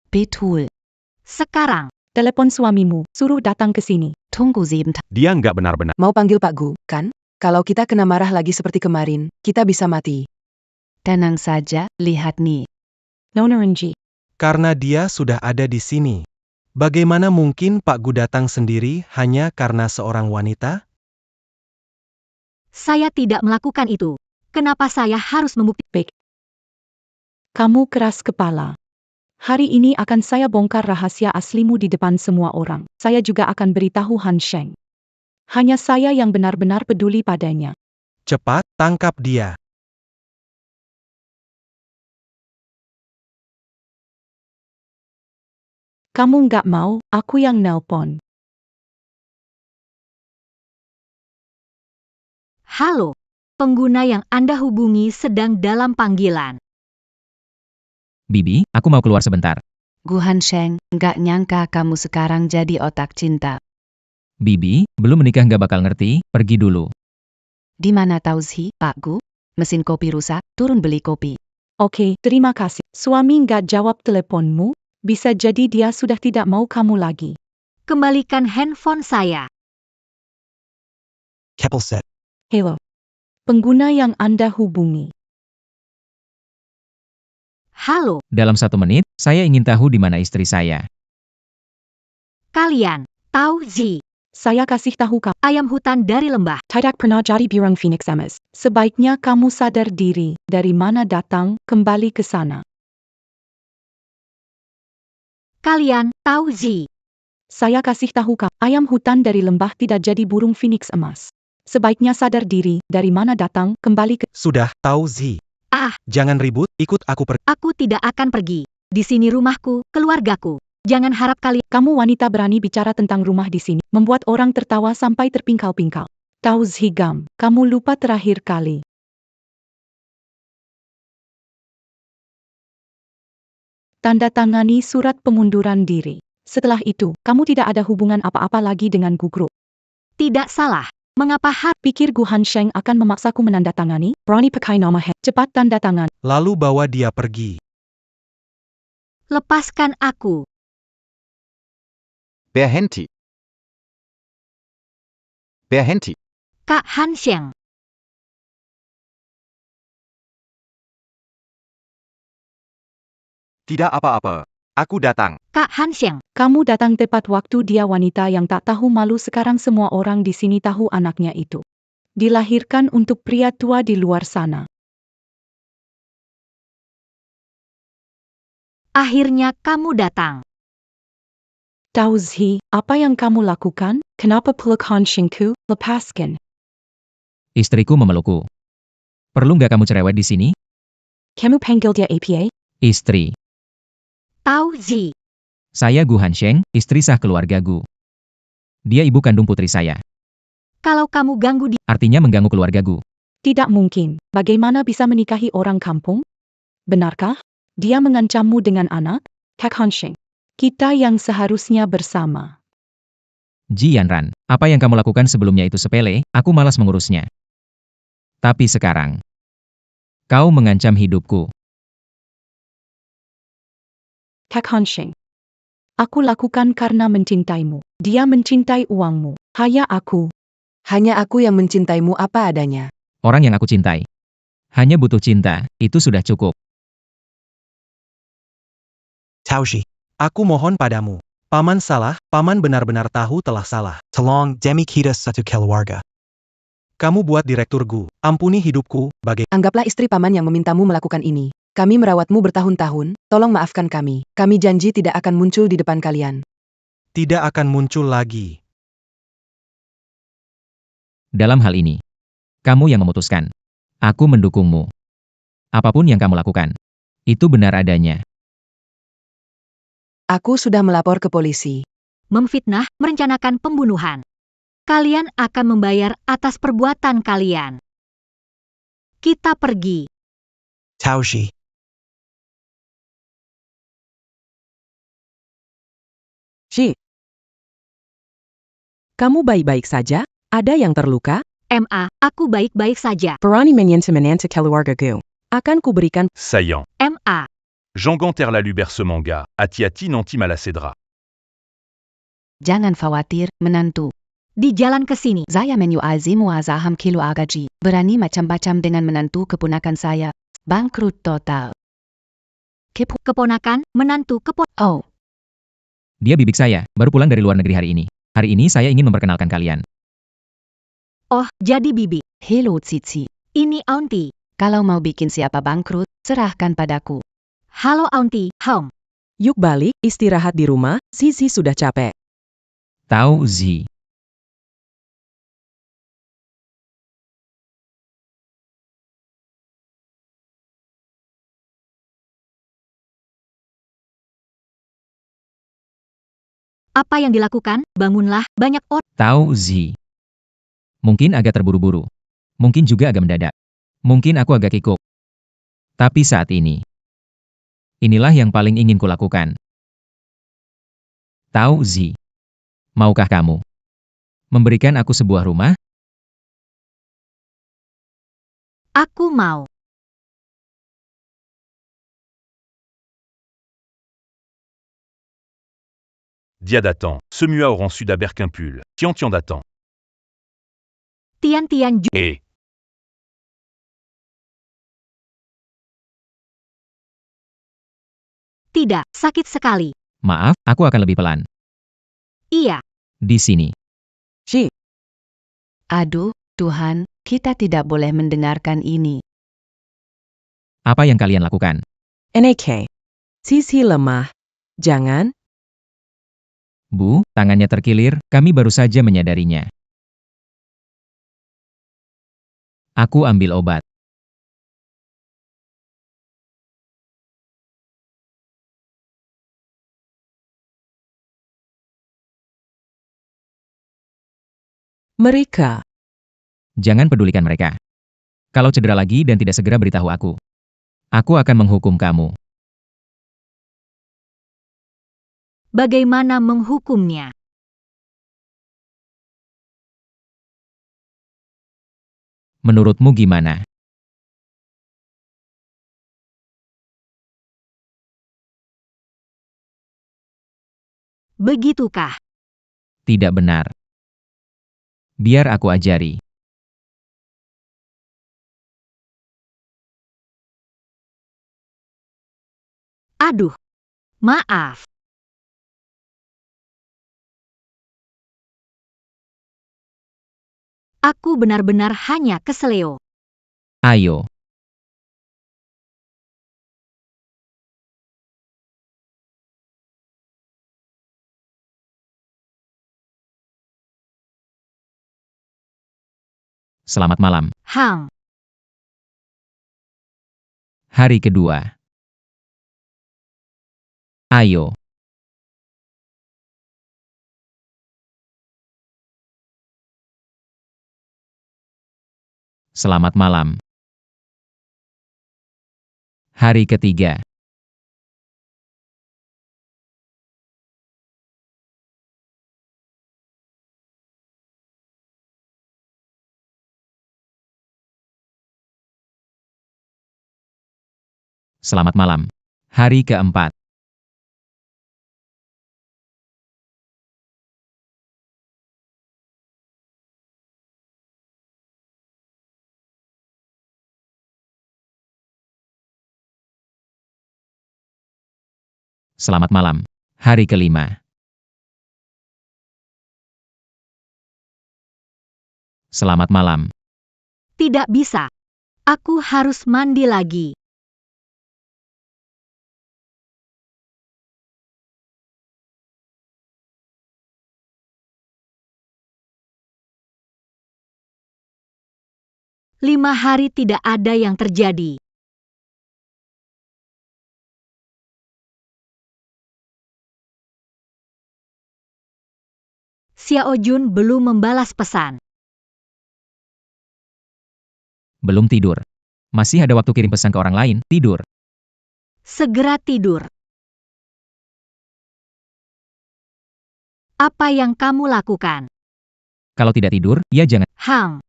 Betul. Sekarang, Telepon suamimu, suruh datang ke sini. Tunggu 7 tahun. Dia nggak benar-benar. Mau panggil Pak Gu, kan? Kalau kita kena marah lagi seperti kemarin, kita bisa mati. Tenang saja, lihat nih. Nona Renji. Karena dia sudah ada di sini. Bagaimana mungkin Pak Gu datang sendiri hanya karena seorang wanita? saya tidak melakukan itu. Kenapa saya harus membuktikan? Kamu keras kepala. Hari ini akan saya bongkar rahasia aslimu di depan semua orang. Saya juga akan beritahu Han Sheng. Hanya saya yang benar-benar peduli padanya. Cepat, tangkap dia. Kamu nggak mau, aku yang nelpon. Halo, pengguna yang Anda hubungi sedang dalam panggilan. Bibi, aku mau keluar sebentar. Gu Han Sheng, nggak nyangka kamu sekarang jadi otak cinta. Bibi, belum menikah nggak bakal ngerti, pergi dulu. Di mana Tauzhi, Pak Gu? Mesin kopi rusak, turun beli kopi. Oke, terima kasih. Suami nggak jawab teleponmu, bisa jadi dia sudah tidak mau kamu lagi. Kembalikan handphone saya. Keppelset. Hello. Pengguna yang Anda hubungi. Halo, Dalam 1 menit, saya ingin tahu di mana istri saya. kalian tahu Z, Saya kasih tahu kamu. ayam hutan dari lembah. Tidak pernah jadi burung phoenix emas. Sebaiknya kamu sadar diri. Dari mana datang, kembali ke sana. Kalian tahu Z, Saya kasih tahu kamu. Ayam hutan dari lembah tidak jadi burung phoenix emas. Sebaiknya sadar diri. Dari mana datang, kembali ke... Sudah, tahu Z. Ah. Jangan ribut, ikut aku pergi. aku tidak akan pergi. Di sini rumahku, keluargaku. Jangan harap kalian... Kamu wanita berani bicara tentang rumah di sini. Membuat orang tertawa sampai terpingkal-pingkal. Tahu Zhigam, kamu lupa terakhir kali. Tanda tangani surat pengunduran diri. Setelah itu, kamu tidak ada hubungan apa-apa lagi dengan Gugru. Tidak salah. Mengapa Pikir Gu Hansheng akan memaksaku menandatangani? Berani pakai nama He. Cepat tanda tangan. Lalu bawa dia pergi. lepaskan aku? Berhenti. Berhenti. Kak Hansheng. Tidak apa-apa. Aku datang. Kak Hansheng. Kamu datang tepat waktu. Dia wanita yang tak tahu malu. Sekarang semua orang di sini tahu anaknya itu dilahirkan untuk pria tua di luar sana. Akhirnya kamu datang. Tau Zhi, apa yang kamu lakukan? Kenapa peluk Hanshengku? Lepaskan. Istriku memelukku. Perlu nggak kamu cerewet di sini? Kamu panggil dia APA? Istri. Tau Zhi. Saya Gu Hansheng, istri sah keluarga Gu. Dia ibu kandung putri saya. Kalau kamu ganggu dia, Artinya mengganggu keluarga Gu. Tidak mungkin. Bagaimana bisa menikahi orang kampung? Benarkah? Dia mengancammu dengan anak? Kak Hansheng. Kita yang seharusnya bersama. Ji Yanran, apa yang kamu lakukan sebelumnya itu sepele, aku malas mengurusnya. Tapi sekarang, kau mengancam hidupku. Kak Hansheng. Aku lakukan karena mencintaimu. Dia mencintai uangmu. Hanya aku yang mencintaimu apa adanya. Orang yang aku cintai. Hanya butuh cinta, itu sudah cukup. Tauji. Aku mohon padamu. Paman salah, paman benar-benar tahu telah salah. Tolong demi kita satu keluarga. Kamu buat direktur Gu. Ampuni hidupku, Anggaplah istri paman yang memintamu melakukan ini. Kami merawatmu bertahun-tahun, tolong maafkan kami. Kami janji tidak akan muncul di depan kalian. tidak akan muncul lagi. Dalam hal ini, kamu yang memutuskan. Aku mendukungmu. Apapun yang kamu lakukan, itu benar adanya. Aku sudah melapor ke polisi. memfitnah, merencanakan pembunuhan. Kalian akan membayar atas perbuatan kalian. Kita pergi. Tauji. Ji. Kamu baik-baik saja? Ada yang terluka? MA, aku baik-baik saja. Berani menyentuh keluarga Gu. Akan kuberikan Saillant. MA, Jangan terlalu bersemangat. Hati-hati nanti malah cedera. Jangan khawatir, menantu. di jalan ke sini. Saya menyuazimu azaham kilo agaji. Berani macam-macam dengan menantu keponakan saya. Bangkrut total. Keponakan, menantu, Oh, Dia bibik saya, baru pulang dari luar negeri hari ini. Hari ini saya ingin memperkenalkan kalian. Oh, jadi bibi. hello Cici. Ini Auntie. Kalau mau bikin siapa bangkrut, serahkan padaku. Halo Auntie, Hong. Yuk balik, istirahat di rumah, Zizi sudah capek. Tau Zi. Apa yang dilakukan? Bangunlah, banyak orang. Tau Zi. Mungkin agak terburu-buru. Mungkin juga agak mendadak. Mungkin aku agak kikuk. Tapi saat ini, inilah yang paling ingin kulakukan. Tau Zi. Maukah kamu memberikan aku sebuah rumah? Aku mau. Dia d'attend. Ce mua au rang sud à Berquimpul. Tian Tian d'attend. Tian dan Tian Ju. Tidak, sakit sekali. Maaf, aku akan lebih pelan. Iya. Di sini. Aduh, Tuhan, kita tidak boleh mendengarkan ini. Apa yang kalian lakukan? NAK. Sisi lemah. Jangan. Bu, tangannya terkilir, kami baru saja menyadarinya. Aku ambil obat. Mereka. Jangan pedulikan mereka. Kalau cedera lagi dan tidak segera beritahu aku akan menghukum kamu. Bagaimana menghukumnya? Menurutmu gimana? Begitukah? Tidak benar. Biar aku ajari. Aduh, maaf. Aku benar-benar hanya keseleo. Ayo. Selamat malam. Hang. Hari kedua. Ayo. Selamat malam. Hari ketiga. Selamat malam. Hari keempat. Selamat malam. Hari kelima. Selamat malam. Tidak bisa. Aku harus mandi lagi. Lima hari tidak ada yang terjadi. Xiao Jun belum membalas pesan. Belum tidur. Masih ada waktu kirim pesan ke orang lain, tidur. Segera tidur. Apa yang kamu lakukan? Kalau tidak tidur, ya jangan. Hang.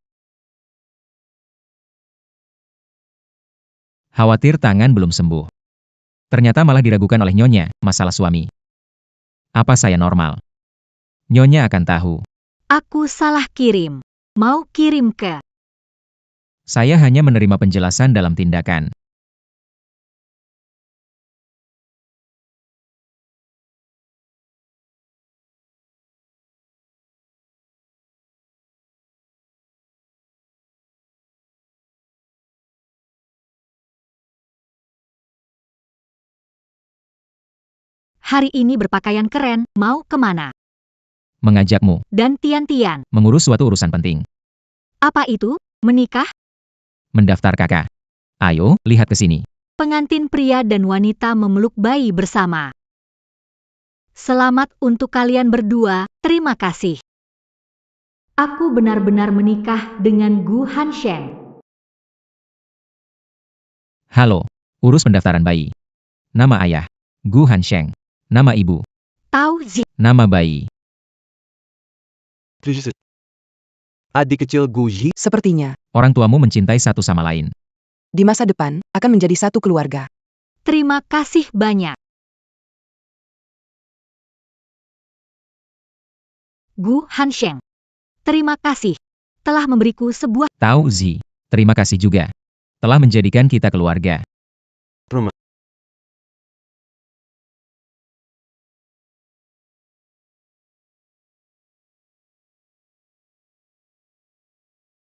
Khawatir tangan belum sembuh. Ternyata malah diragukan oleh Nyonya, masalah suami. Apa saya normal? Nyonya akan tahu. Aku salah kirim. Mau kirim ke? Saya hanya menerima penjelasan dalam tindakan. Hari ini berpakaian keren, mau kemana? Mengajakmu. Dan Tian-Tian. Mengurus suatu urusan penting. Apa itu? Menikah? Mendaftar kakak. Ayo, lihat ke sini. Pengantin pria dan wanita memeluk bayi bersama. Selamat untuk kalian berdua, terima kasih. Aku benar-benar menikah dengan Gu Hansheng. Halo, urus pendaftaran bayi. Nama ayah, Gu Hansheng. Nama ibu, Tao Zi. nama bayi. Adik kecil Guji, Sepertinya, Orang tuamu mencintai satu sama lain. di masa depan, akan menjadi satu keluarga. Terima kasih banyak. Gu Hansheng. Terima kasih. telah memberiku sebuah Tao Zi, terima kasih juga. Telah menjadikan kita keluarga.